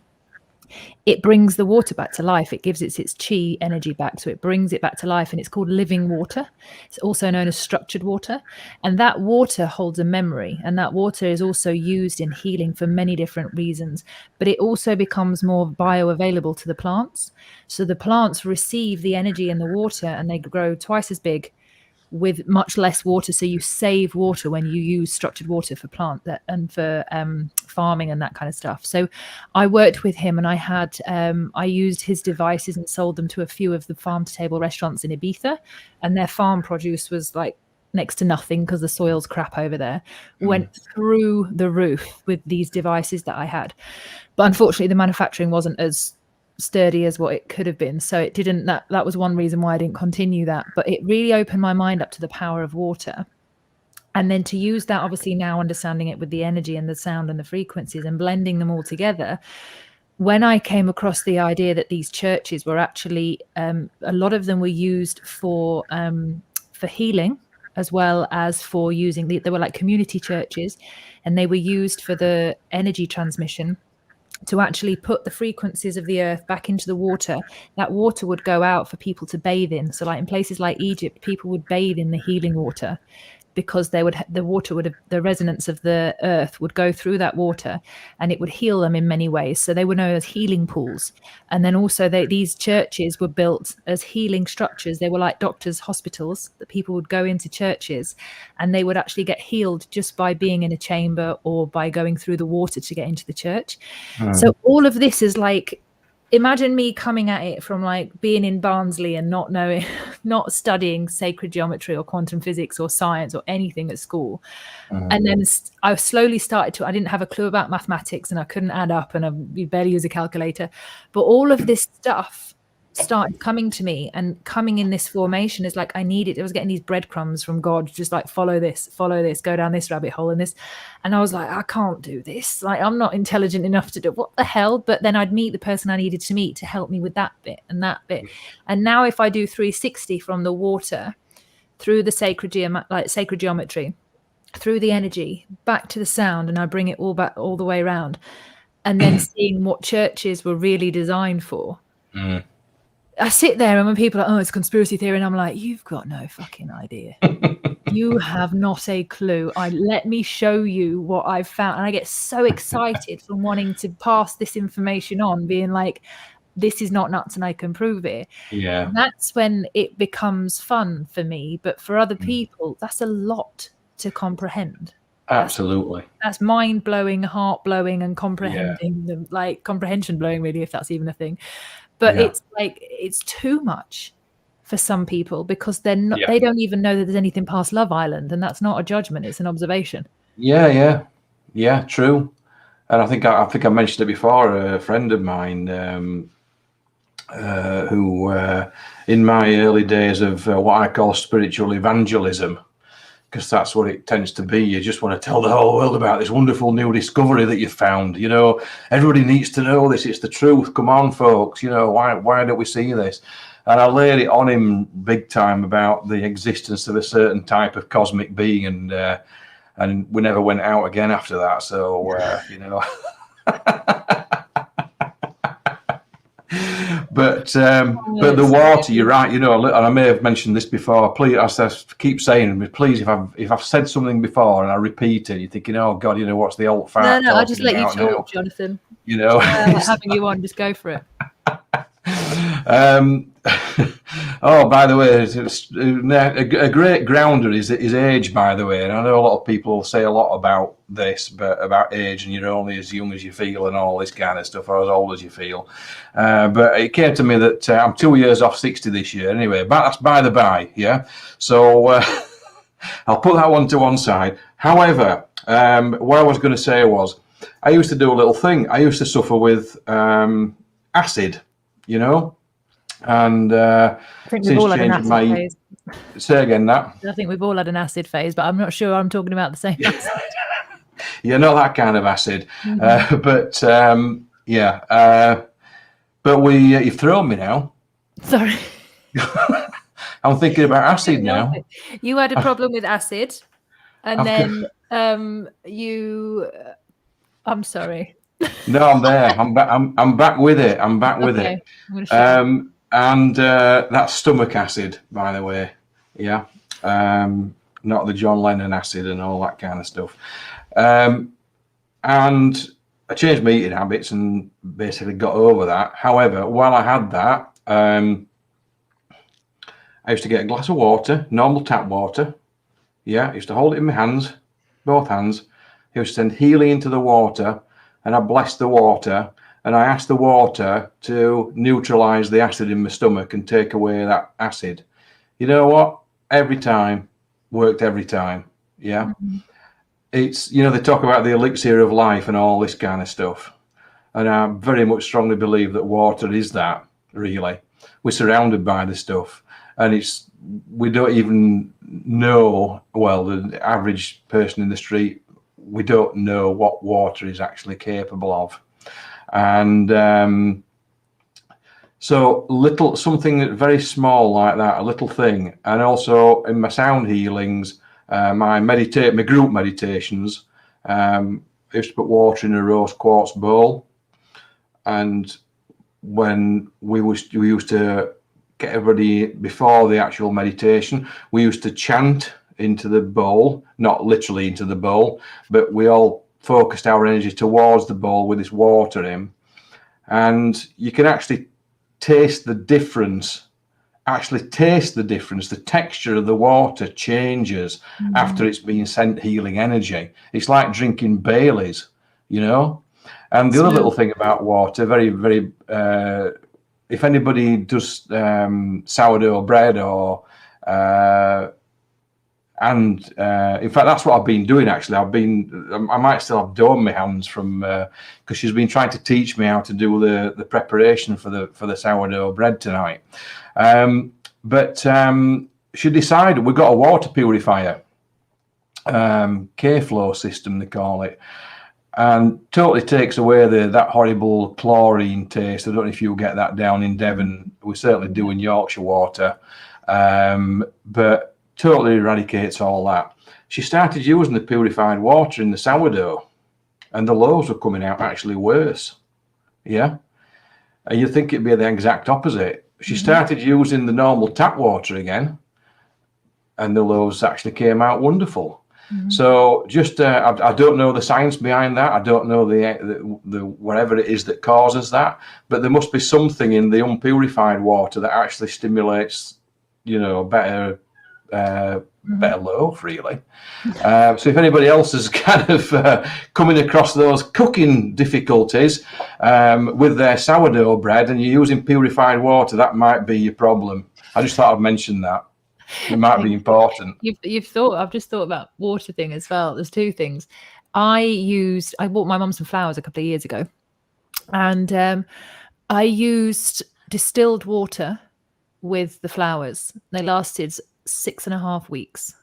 it brings the water back to life. It gives its chi energy back. So it brings it back to life, and it's called living water. It's also known as structured water. And that water holds a memory, and that water is also used in healing for many different reasons. But it also becomes more bioavailable to the plants. So the plants receive the energy in the water, and they grow twice as big with much less water. So you save water when you use structured water for plant and for farming and that kind of stuff. So I worked with him, and I had I used his devices and sold them to a few of the farm to table restaurants in Ibiza, and their farm produce was like next to nothing because the soil's crap over there. Went through the roof with these devices that I had, but unfortunately the manufacturing wasn't as sturdy as what it could have been, so it didn't. That was one reason why I didn't continue that. But it really opened my mind up to the power of water, and then to use that, obviously now understanding it with the energy and the sound and the frequencies and blending them all together. When I came across the idea that these churches were actually a lot of them were used for healing, as well as for using they were like community churches, and they were used for the energy transmission, to actually put the frequencies of the earth back into the water. That water would go out for people to bathe in. So like in places like Egypt, people would bathe in the healing water, because the resonance of the earth would go through that water, and it would heal them in many ways. So they were known as healing pools. And then also these churches were built as healing structures. They were like doctors' hospitals that people would go into churches, and they would actually get healed just by being in a chamber or by going through the water to get into the church. So all of this is like, imagine me coming at it from like being in Barnsley and not studying sacred geometry or quantum physics or science or anything at school. And then I slowly started I didn't have a clue about mathematics, and I couldn't add up, and I barely use a calculator. But all of this stuff started coming to me, and coming in this formation is like I was getting these breadcrumbs from God, just like follow this, go down this rabbit hole and this. And I was like, I can't do this, like I'm not intelligent enough to do what the hell. But then I'd meet the person I needed to meet to help me with that bit and that bit. And now if I do 360 from the water through the sacred geometry, through the energy back to the sound, and I bring it all back all the way around, and then seeing what churches were really designed for. I sit there, and when people are like, oh, it's conspiracy theory, and I'm like, you've got no fucking idea. You have not a clue. Let me show you what I've found. And I get so excited from wanting to pass this information on, being like, this is not nuts and I can prove it. Yeah. And that's when it becomes fun for me. But for other people, that's a lot to comprehend. Absolutely. That's mind blowing, heart blowing, and comprehending, like comprehension blowing, really, if that's even a thing. But it's like, it's too much for some people, because they're not, they don't even know that there's anything past Love Island, and that's not a judgment, it's an observation. Yeah, true. And I think I mentioned it before. A friend of mine who in my early days of what I call spiritual evangelism, because that's what it tends to be. You just want to tell the whole world about this wonderful new discovery that you found. You know, everybody needs to know this. It's the truth. Come on, folks. You know, why don't we see this? And I laid it on him big time about the existence of a certain type of cosmic being, and we never went out again after that. So you know. But the water, you're right. You know, and I may have mentioned this before. Please, I keep saying, please, if I've said something before and I repeat it, you're thinking, oh God, you know, what's the old fart? No, I'll just let you talk, now? Jonathan. You know, having you on, just go for it. Oh, by the way, a great grounder is age, by the way. And I know a lot of people say a lot about this, but about age, and you're only as young as you feel and all this kind of stuff, or as old as you feel. But it came to me that I'm 2 years off 60 this year anyway, but that's by the by, yeah? So I'll put that one to one side. However, what I was going to say was, I used to do a little thing. I used to suffer with acid, you know, and I think we've all had an acid phase. Say again, that. I think we've all had an acid phase, but I'm not sure I'm talking about the same acid. Yeah, not that kind of acid, but you've thrown me now. Sorry. I'm thinking about acid now. You had a problem with acid, and then I'm sorry. No, I'm there. I'm back with it. I'm back with it. And that's stomach acid, by the way. Yeah. Not the John Lennon acid and all that kind of stuff. And I changed my eating habits and basically got over that. However, while I had that, I used to get a glass of water, normal tap water. Yeah, I used to hold it in my hands, both hands. I used to send healing into the water, and I blessed the water, and I asked the water to neutralize the acid in my stomach and take away that acid. You know what? Every time, worked every time. Yeah. Mm-hmm. It's, you know, they talk about the elixir of life and all this kind of stuff. And I very much strongly believe that water is that, really. We're surrounded by this stuff. And we don't even know, well, the average person in the street, we don't know what water is actually capable of. And so something very small like that, a little thing. And also in my sound healings, my group meditations, I used to put water in a rose quartz bowl. And when we used to get everybody, before the actual meditation, we used to chant into the bowl, not literally into the bowl, but we all focused our energy towards the bowl with this water in. And you can actually taste the difference. The texture of the water changes after it's been sent healing energy. It's like drinking Baileys, you know. And the other little thing about water, very, very, if anybody does sourdough bread or in fact, that's what I've been doing. Actually, I might still have dough in my hands from because she's been trying to teach me how to do the preparation for the sourdough bread tonight. But she decided, we've got a water purifier, K-flow system they call it, and totally takes away that horrible chlorine taste. I don't know if you get that down in Devon. We certainly do in Yorkshire water, but totally eradicates all that. She started using the purified water in the sourdough, and the loaves were coming out actually worse. Yeah. And you'd think it'd be the exact opposite. She started using the normal tap water again, and the loaves actually came out wonderful. So just, I don't know the science behind that. I don't know the whatever it is that causes that, but there must be something in the unpurified water that actually stimulates, you know, better loaf, really. So if anybody else is kind of coming across those cooking difficulties with their sourdough bread and you're using purified water, that might be your problem. I just thought I'd mention that. It might be important. I've just thought about water thing as well. There's two things. I bought my mum some flowers a couple of years ago, and I used distilled water with the flowers. They lasted 6.5 weeks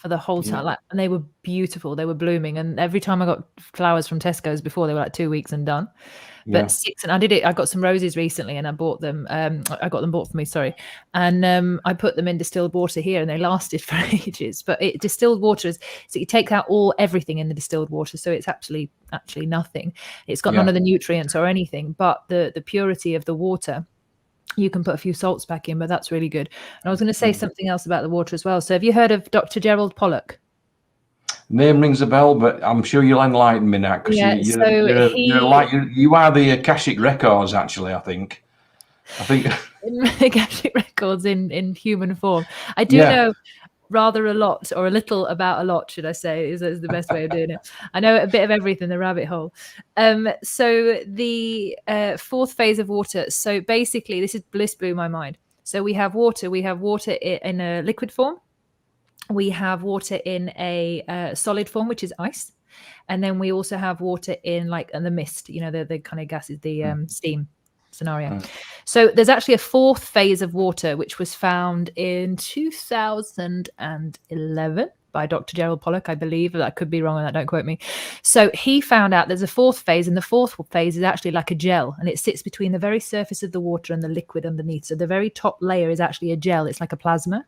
for the whole time, and they were beautiful. They were blooming, and every time I got flowers from Tesco's before, they were like 2 weeks and done. But 6, and I got some roses recently, and I bought them. I got them bought for me, sorry, and I put them in distilled water here, and they lasted for ages. But distilled water is, so you take out everything in the distilled water, so it's actually nothing. It's got none of the nutrients or anything, but the purity of the water. You can put a few salts back in, but that's really good. And I was going to say something else about the water as well. So have you heard of Dr. Gerald Pollack? Name rings a bell, but I'm sure you'll enlighten me now, because you are the Akashic Records, actually. I think Akashic Records in human form. I do know rather a lot, or a little about a lot, should I say, is the best way of doing it. I know a bit of everything, the rabbit hole. So the fourth phase of water. So basically, this blew my mind. So we have water. We have water in a liquid form. We have water in a solid form, which is ice. And then we also have water in the mist, the kind of gases, the steam scenario. So there's actually a fourth phase of water, which was found in 2011 by Dr. Gerald Pollack, I believe. I could be wrong on that, don't quote me. So he found out there's a fourth phase, and the fourth phase is actually like a gel, and it sits between the very surface of the water and the liquid underneath. So the very top layer is actually a gel. It's like a plasma,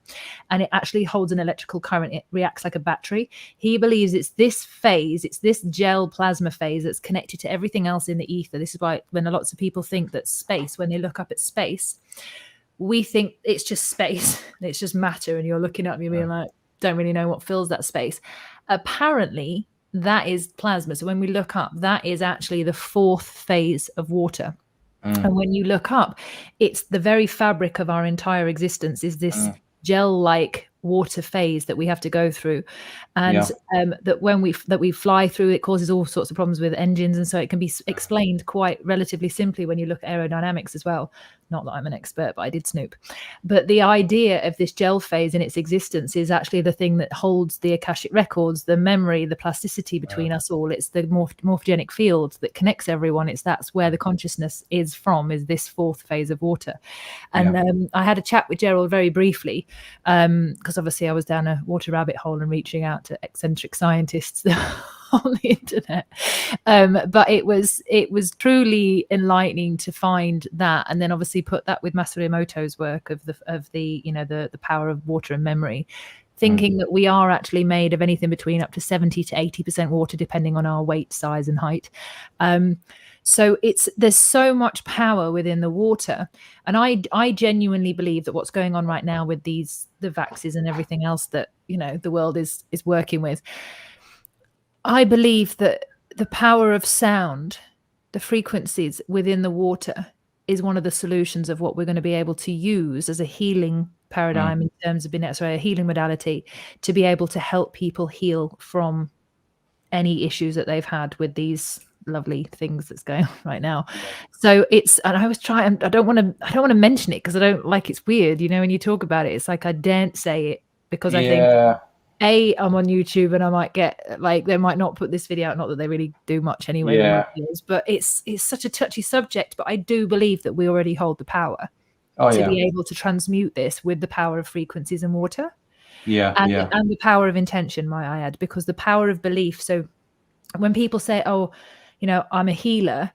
and it actually holds an electrical current. It reacts like a battery. He believes it's this phase, it's this gel plasma phase that's connected to everything else in the ether. This is why when lots of people think that space, when they look up at space, we think it's just space, it's just matter, and you're looking up and you're being like, don't really know what fills that space. Apparently that is plasma. So when we look up, that is actually the fourth phase of water. And when you look up, it's the very fabric of our entire existence is this gel-like water phase that we have to go through, and that when we fly through, it causes all sorts of problems with engines, and so it can be explained quite relatively simply when you look at aerodynamics as well. Not that I'm an expert, but I did snoop. But the idea of this gel phase in its existence is actually the thing that holds the Akashic records, the memory, the plasticity between us all. It's the morphogenic field that connects everyone. That's where the consciousness is from, is this fourth phase of water. And I had a chat with Gerald very briefly, because obviously I was down a water rabbit hole and reaching out to eccentric scientists on the internet, but it was truly enlightening to find that, and then obviously put that with Masaru Emoto's work of the power of water and memory, thinking that we are actually made of anything between up to 70 to 80% water, depending on our weight, size, and height. So there's so much power within the water. And I genuinely believe that what's going on right now with the vaxes and everything else that, the world is working with, I believe that the power of sound, the frequencies within the water, is one of the solutions of what we're going to be able to use as a healing paradigm in terms of a healing modality, to be able to help people heal from any issues that they've had with these lovely things that's going on right now. So and I was trying, I don't want to mention it because I don't like, it's weird, when you talk about it, it's like I daren't say it because I think I'm on YouTube and I might get they might not put this video out, not that they really do much anyway, but it's such a touchy subject. But I do believe that we already hold the power to be able to transmute this with the power of frequencies and water, and the power of intention, might I add, because the power of belief. So when people say, I'm a healer,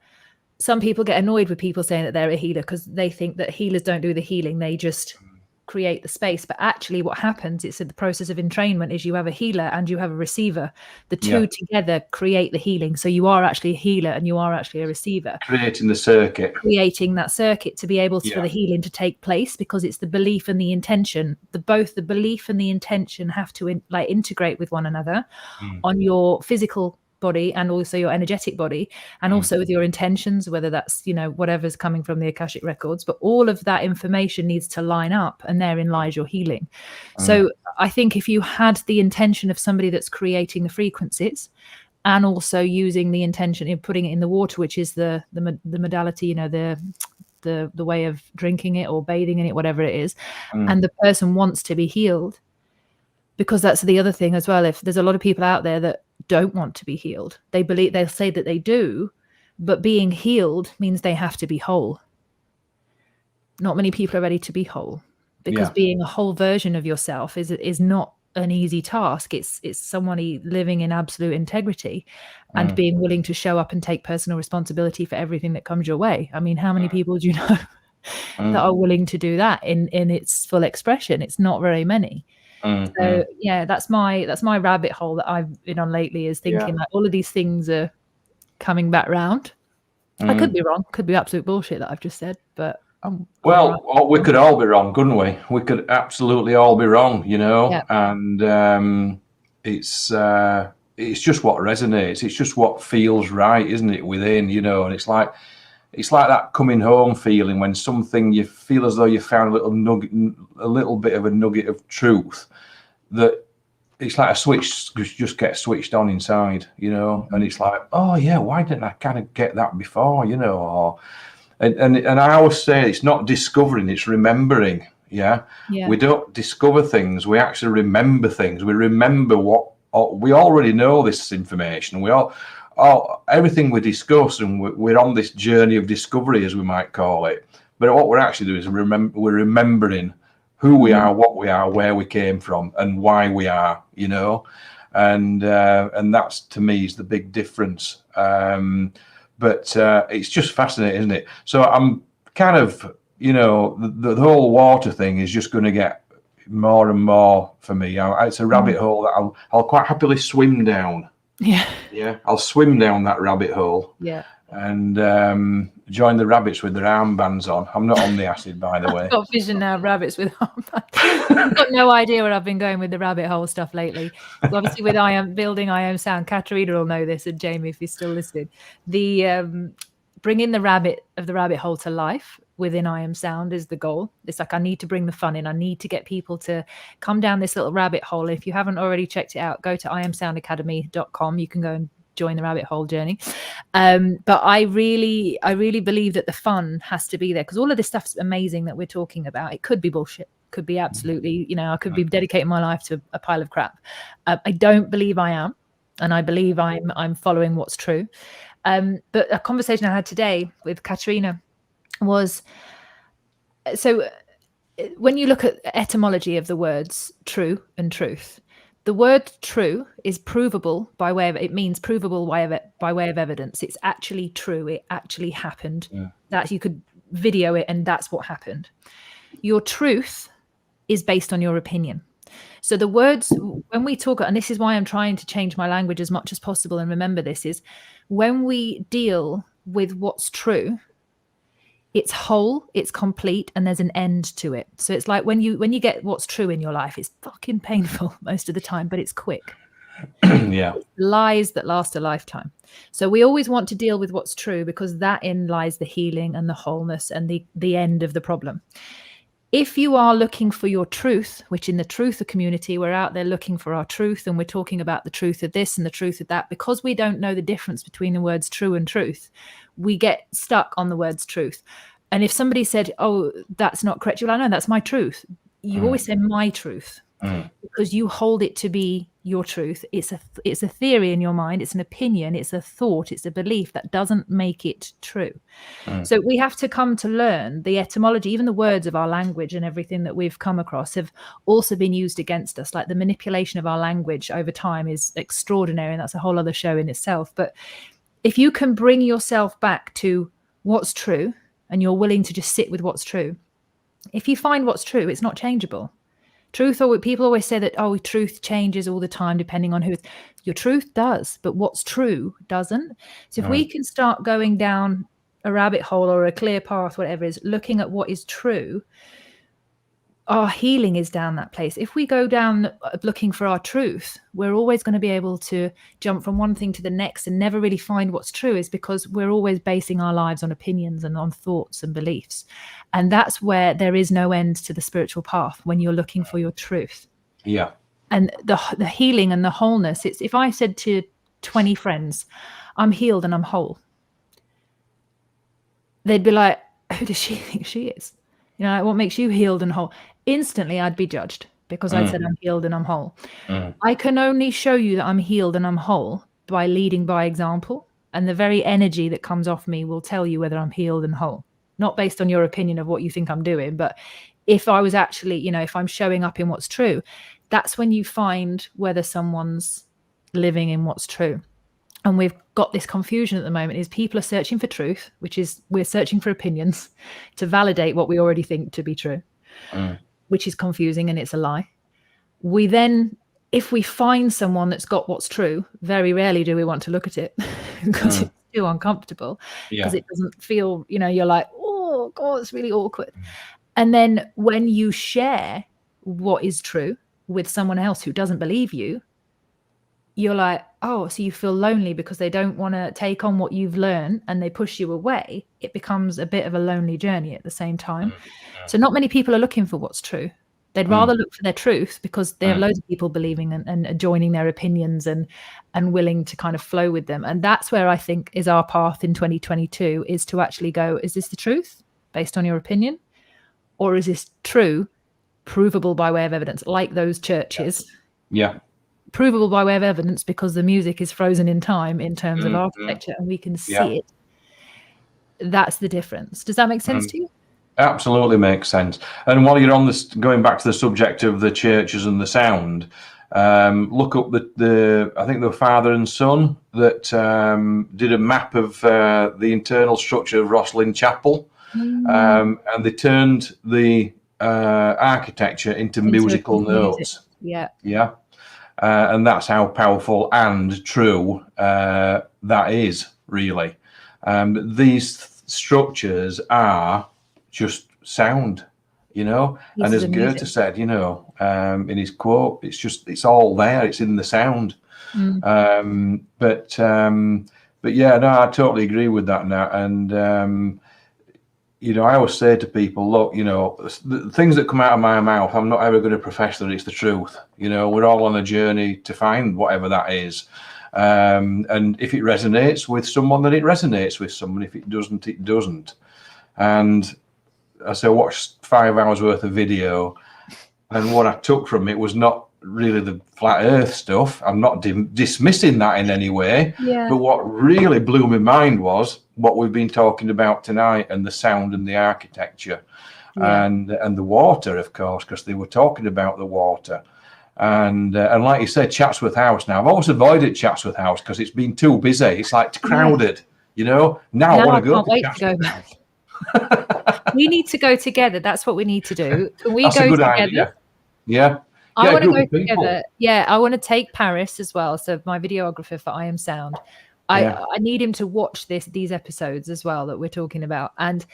some people get annoyed with people saying that they're a healer because they think that healers don't do the healing, they just create the space. But actually what happens, it's in the process of entrainment, is you have a healer and you have a receiver. The two together create the healing. So you are actually a healer and you are actually a receiver, creating that circuit to be able for the healing to take place, because it's the belief and the intention. Both the belief and the intention have to integrate with one another on your physical body and also your energetic body, and also with your intentions, whether that's whatever's coming from the Akashic records. But all of that information needs to line up, and therein lies your healing. So I think if you had the intention of somebody that's creating the frequencies, and also using the intention in putting it in the water, which is the modality, the way of drinking it or bathing in it, whatever it is, and the person wants to be healed, because that's the other thing as well. If there's a lot of people out there that don't want to be healed, they'll say that they do, but being healed means they have to be whole. Not many people are ready to be whole, because being a whole version of yourself is not an easy task. It's somebody living in absolute integrity and being willing to show up and take personal responsibility for everything that comes your way. I mean, how many people do you know that are willing to do that in its full expression? It's not very many. So yeah, that's my rabbit hole that I've been on lately, is thinking like all of these things are coming back round. I could be wrong, could be absolute bullshit that I've just said, but we could all be wrong, couldn't we? We could absolutely all be wrong, you know. And it's just what resonates. It's just what feels right, isn't it, within, you know? And it's like that coming home feeling when something, you feel as though you found a little bit of a nugget of truth, that it's like a switch just gets switched on inside, you know. And it's like, oh yeah, why didn't I kind of get that before, you know? Or and I always say it's not discovering, it's remembering. Yeah. We don't discover things, we actually remember things. We remember we already know this information. Everything we discuss, and we're on this journey of discovery, as we might call it. But what we're actually doing is we're remembering who we are, what we are, where we came from, and why we are, you know. And that's, to me, is the big difference. But it's just fascinating, isn't it? So I'm kind of, you know, the whole water thing is just going to get more and more for me. It's a rabbit hole that I'll quite happily swim down. Yeah, I'll swim down that rabbit hole. Yeah. And join the rabbits with their armbands on. I'm not on the acid, by the way. I've got vision now, rabbits with armbands. I've got no idea where I've been going with the rabbit hole stuff lately. Obviously, with building I Am Sound, Katerina will know this, and Jamie, if you're still listening. The bringing the rabbit hole to life within I Am Sound is the goal. It's like, I need to bring the fun in. I need to get people to come down this little rabbit hole. If you haven't already checked it out, go to iamsoundacademy.com. You can go and join the rabbit hole journey. But I really believe that the fun has to be there, because all of this stuff's amazing that we're talking about. It could be bullshit, could be absolutely, you know, I could be dedicating my life to a pile of crap. I don't believe I am, and I believe I'm following what's true. But a conversation I had today with Katerina was, so when you look at etymology of the words true and truth, the word true is provable by way of, it means provable by way of evidence. It's actually true. It actually happened. That you could video it, and that's what happened. Your truth is based on your opinion. So the words, when we talk, and this is why I'm trying to change my language as much as possible and remember this, is when we deal with what's true, it's whole, it's complete, and there's an end to it. So it's like when you get what's true in your life, it's fucking painful most of the time, but it's quick. Yeah. It's lies that last a lifetime. So we always want to deal with what's true, because that in lies the healing and the wholeness and the end of the problem. If you are looking for your truth, which in the truther community, we're out there looking for our truth, and we're talking about the truth of this and the truth of that, because we don't know the difference between the words true and truth, we get stuck on the words truth. And if somebody said, oh, that's not correct, you're like, no, that's my truth. You always say my truth, because you hold it to be your truth. It's a theory in your mind. It's an opinion. It's a thought. It's a belief that doesn't make it true. So we have to come to learn the etymology. Even the words of our language and everything that we've come across have also been used against us. Like the manipulation of our language over time is extraordinary, and that's a whole other show in itself. But if you can bring yourself back to what's true, and you're willing to just sit with what's true, if you find what's true, it's not changeable. Truth, or people always say that, oh, truth changes all the time depending on who. Your truth does, but what's true doesn't. So if we can start going down a rabbit hole or a clear path, whatever it is, looking at what is true, our healing is down that place. If we go down looking for our truth, we're always going to be able to jump from one thing to the next and never really find what's true, is because we're always basing our lives on opinions and on thoughts and beliefs. And that's where there is no end to the spiritual path, when you're looking for your truth. Yeah. And the healing and the wholeness, it's, if I said to 20 friends, I'm healed and I'm whole, they'd be like, who does she think she is? You know, like, what makes you healed and whole? Instantly, I'd be judged, because I said I'm healed and I'm whole. I can only show you that I'm healed and I'm whole by leading by example. And the very energy that comes off me will tell you whether I'm healed and whole. Not based on your opinion of what you think I'm doing, but if I was actually, you know, if I'm showing up in what's true, that's when you find whether someone's living in what's true. And we've got this confusion at the moment is people are searching for truth, which is we're searching for opinions to validate what we already think to be true, which is confusing and it's a lie. We then, if we find someone that's got what's true, very rarely do we want to look at it because it's too uncomfortable, because it doesn't feel, you know, you're like, oh God, it's really awkward. And then when you share what is true with someone else who doesn't believe you, you're like, oh, so you feel lonely because they don't want to take on what you've learned and they push you away. It becomes a bit of a lonely journey at the same time. So not many people are looking for what's true. They'd rather look for their truth because there are loads of people believing and joining their opinions and willing to kind of flow with them. And that's where I think is our path in 2022, is to actually go, is this the truth based on your opinion? Or is this true, provable by way of evidence, like those churches? Yeah. Provable by way of evidence because the music is frozen in time in terms of architecture and we can see it. That's the difference. Does that make sense to you? Absolutely makes sense. And while you're on this, going back to the subject of the churches and the sound, look up the I think the father and son that did a map of the internal structure of Rosslyn Chapel, and they turned the architecture into musical notes. Yeah. And that's how powerful and true that is, really. These structures are just sound, you know. And as Goethe said, you know, in his quote, it's all there. It's in the sound. But yeah, no, I totally agree with that now. And you know, I always say to people, look, you know, the things that come out of my mouth, I'm not ever going to profess that it's the truth. You know, we're all on a journey to find whatever that is. And if it resonates with someone, then it resonates with someone. If it doesn't, it doesn't. And I say, I watched 5 hours worth of video, and what I took from it was not really the flat earth stuff. I'm not dismissing that in any way. But what really blew my mind was what we've been talking about tonight, and the sound and the architecture, and the water, of course, because they were talking about the water. And like you said, Chatsworth House. Now, I've always avoided Chatsworth House because it's been too busy. It's like crowded, you know. Now I want to go to Chatsworth House. We need to go together. That's what we need to do. Can we That's go a good together? idea. Yeah. I want to go together. Yeah, I want to take Paris as well. So my videographer for I Am Sound. I need him to watch these episodes as well that we're talking about. And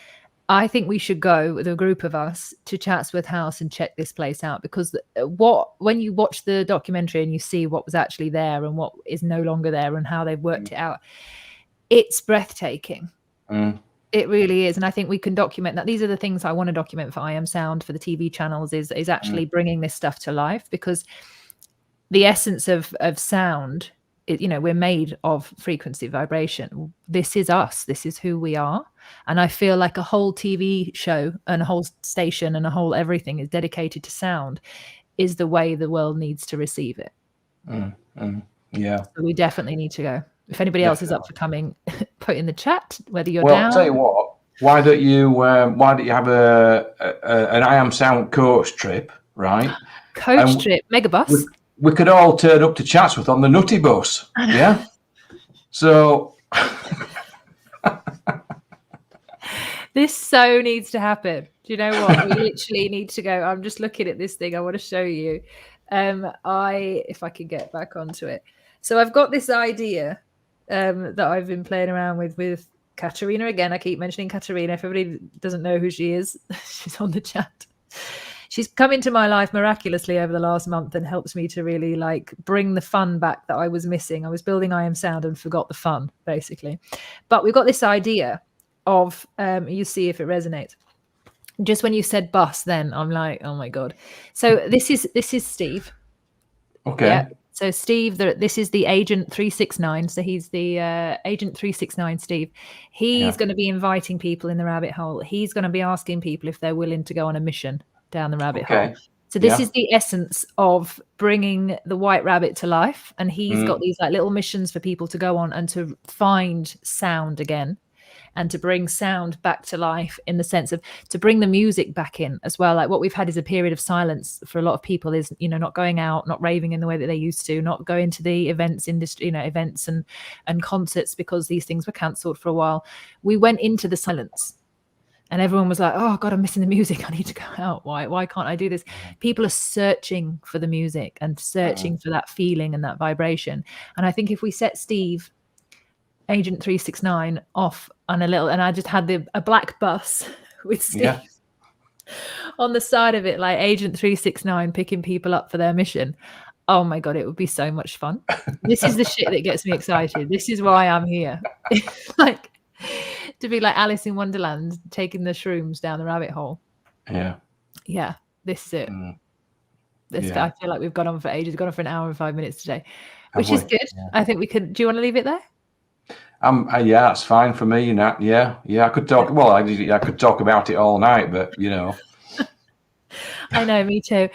I think we should go with a group of us to Chatsworth House and check this place out, because when you watch the documentary and you see what was actually there and what is no longer there and how they've worked it out, it's breathtaking. It really is. And I think we can document that. These are the things I want to document for I Am Sound, for the TV channels, is actually bringing this stuff to life, because the essence of sound, you know, we're made of frequency, vibration. This is us. This is who we are. And I feel like a whole TV show and a whole station and a whole everything is dedicated to sound is the way the world needs to receive it. Yeah. So we definitely need to go. If anybody else is up for coming, put in the chat whether you're down. Well, I'll tell you what. Why don't you have an I Am Sound coach trip, right? Coach trip, megabus. We could all turn up to Chatsworth on the Nutty Bus. Yeah. So this so needs to happen. Do you know what? We literally need to go. I'm just looking at this thing. I want to show you. If I can get back onto it. So I've got this idea that I've been playing around with Katerina. Again, I keep mentioning Katerina. If everybody doesn't know who she is, she's on the chat. She's come into my life miraculously over the last month and helps me to really like bring the fun back that I was missing. I was building I Am Sound and forgot the fun, basically. But we've got this idea of, you see if it resonates. Just when you said bus, then I'm like, oh my God. So this is Steve. Okay. Yeah. So Steve, this is the Agent 369. So he's the Agent 369, Steve. He's going to be inviting people in the rabbit hole. He's going to be asking people if they're willing to go on a mission down the rabbit hole. So this is the essence of bringing the White Rabbit to life. And he's got these like little missions for people to go on and to find sound again. and to bring sound back to life, in the sense of to bring the music back in as well. Like what we've had is a period of silence for a lot of people, is, you know, not going out, not raving in the way that they used to, not going to the events industry, you know, events and concerts, because these things were cancelled for a while. We went into the silence. And everyone was like, oh, God, I'm missing the music. I need to go out. Why can't I do this? People are searching for the music and searching for that feeling and that vibration. And I think if we set Steve, Agent 369, off on a little, and I just had a black bus with Steve on the side of it, like Agent 369 picking people up for their mission. Oh my God, it would be so much fun. This is the shit that gets me excited. This is why I'm here. Like, to be like Alice in Wonderland, taking the shrooms down the rabbit hole. Yeah, this is it. I feel like we've gone on for ages. We've gone on for an hour and 5 minutes today, which is good. I think we could. Do you want to leave it there? Yeah, that's fine for me. Yeah, I could talk. Well, I could talk about it all night, but you know. I know, me too.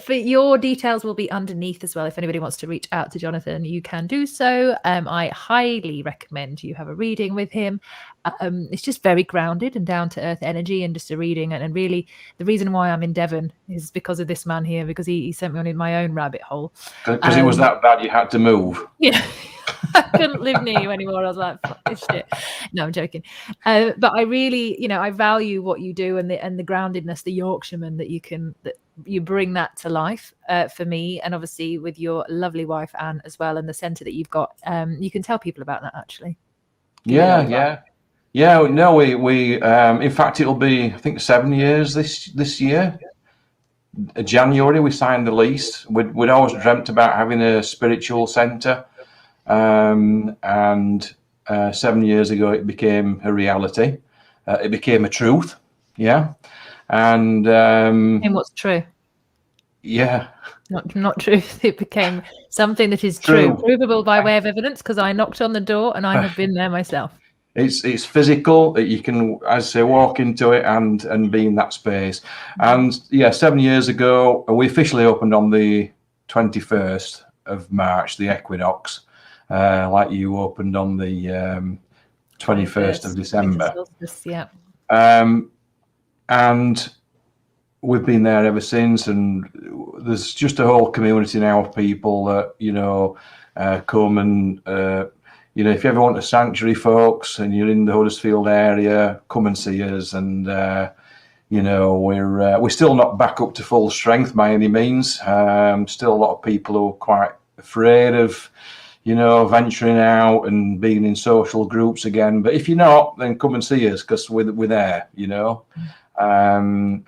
For your details will be underneath as well. If anybody wants to reach out to Jonathan, you can do so. I highly recommend you have a reading with him. It's just very grounded and down to earth energy, and just a reading. And really, the reason why I'm in Devon is because of this man here, because he sent me on in my own rabbit hole. Because it was that bad, you had to move. Yeah. I couldn't live near you anymore. I was like, fuck this shit. No, I'm joking. But I really, you know, I value what you do, and the groundedness, the Yorkshireman that you bring that to life for me, and obviously with your lovely wife Anne as well, and the centre that you've got. You can tell people about that actually. Yeah. No, we in fact it'll be, I think, 7 years this year. January we signed the lease. We'd always dreamt about having a spiritual centre. And 7 years ago, it became a reality. It became a truth. Yeah. And what's true? Yeah. Not truth. It became something that is true, provable by way of evidence, because I knocked on the door and I have been there myself. It's physical. You can, as I say, walk into it and be in that space. And yeah, 7 years ago, we officially opened on the 21st of March, the equinox. Like you opened on the 21st of December. Yeah. And we've been there ever since. And there's just a whole community now of people that, you know, come and, you know, if you ever want a sanctuary, folks, and you're in the Huddersfield area, come and see us. And, you know, we're still not back up to full strength by any means. Still a lot of people who are quite afraid of, you know, venturing out and being in social groups again. But if you're not, then come and see us, because we're there, you know. And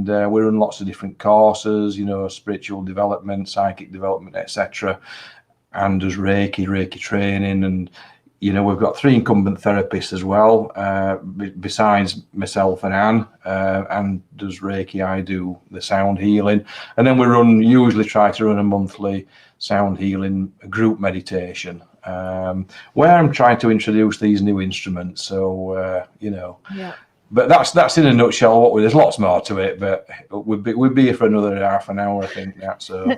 we run lots of different courses, you know, spiritual development, psychic development, etc. And there's Reiki training. And, you know, we've got 3 incumbent therapists as well, besides myself and Anne. And there's Reiki, I do the sound healing. And then we usually try to run a monthly sound healing group meditation, where I'm trying to introduce these new instruments. So, you know, but that's in a nutshell. There's lots more to it, but we'd be here for another half an hour, I think. So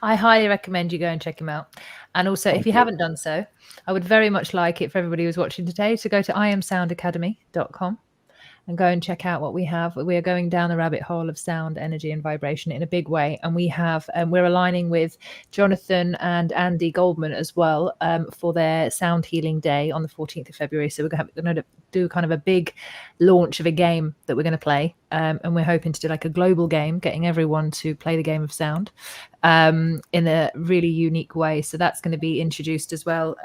I highly recommend you go and check him out. And also, if you haven't done so, I would very much like it for everybody who's watching today to go to iamsoundacademy.com and go and check out what we have. We are going down the rabbit hole of sound, energy, and vibration in a big way. And we have, we're aligning with Jonathan and Andy Goldman as well for their Sound Healing Day on the 14th of February. So we're going to do kind of a big launch of a game that we're going to play. And we're hoping to do like a global game, getting everyone to play the game of sound in a really unique way. So that's going to be introduced as well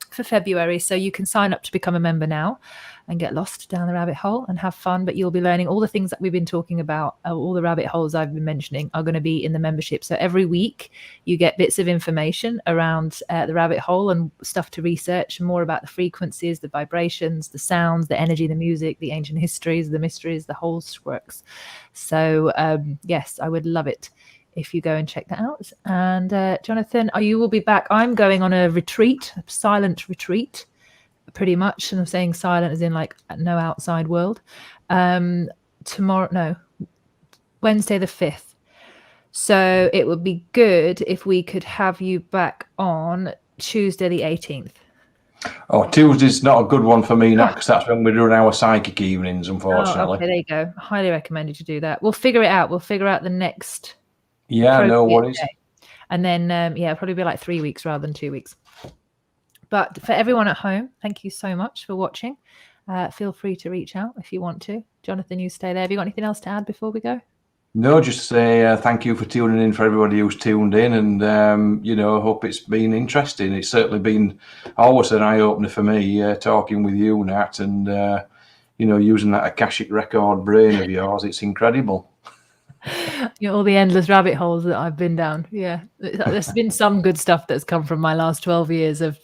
for February. So you can sign up to become a member now and get lost down the rabbit hole and have fun. But you'll be learning all the things that we've been talking about. All the rabbit holes I've been mentioning are going to be in the membership. So every week you get bits of information around the rabbit hole and stuff to research, more about the frequencies, the vibrations, the sounds, the energy, the music, the ancient histories, the mysteries, the whole works. So yes, I would love it if you go and check that out. And Jonathan, you will be back. I'm going on a retreat, a silent retreat, pretty much. And I'm saying silent as in like no outside world. Wednesday the 5th. So it would be good if we could have you back on Tuesday the 18th. Oh, Tuesday's not a good one for me, Nat, because that's when we're doing our psychic evenings, unfortunately. Oh, okay, there you go. Highly recommended you do that. We'll figure it out. We'll figure out the next. Yeah, no worries. Day. And then, yeah, it'll probably be like 3 weeks rather than 2 weeks. But for everyone at home, thank you so much for watching. Feel free to reach out if you want to. Jonathan, you stay there. Have you got anything else to add before we go? No, just say thank you for tuning in, for everybody who's tuned in, and you know, hope it's been interesting. It's certainly been always an eye-opener for me, talking with you, Nat, and you know, using that Akashic record brain of yours. It's incredible. You know, all the endless rabbit holes that I've been down. Yeah, there's been some good stuff that's come from my last 12 years of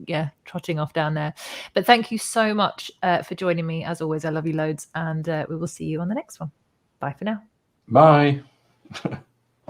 yeah, trotting off down there. But thank you so much for joining me. As always, I love you loads, and we will see you on the next one. Bye for now. Bye.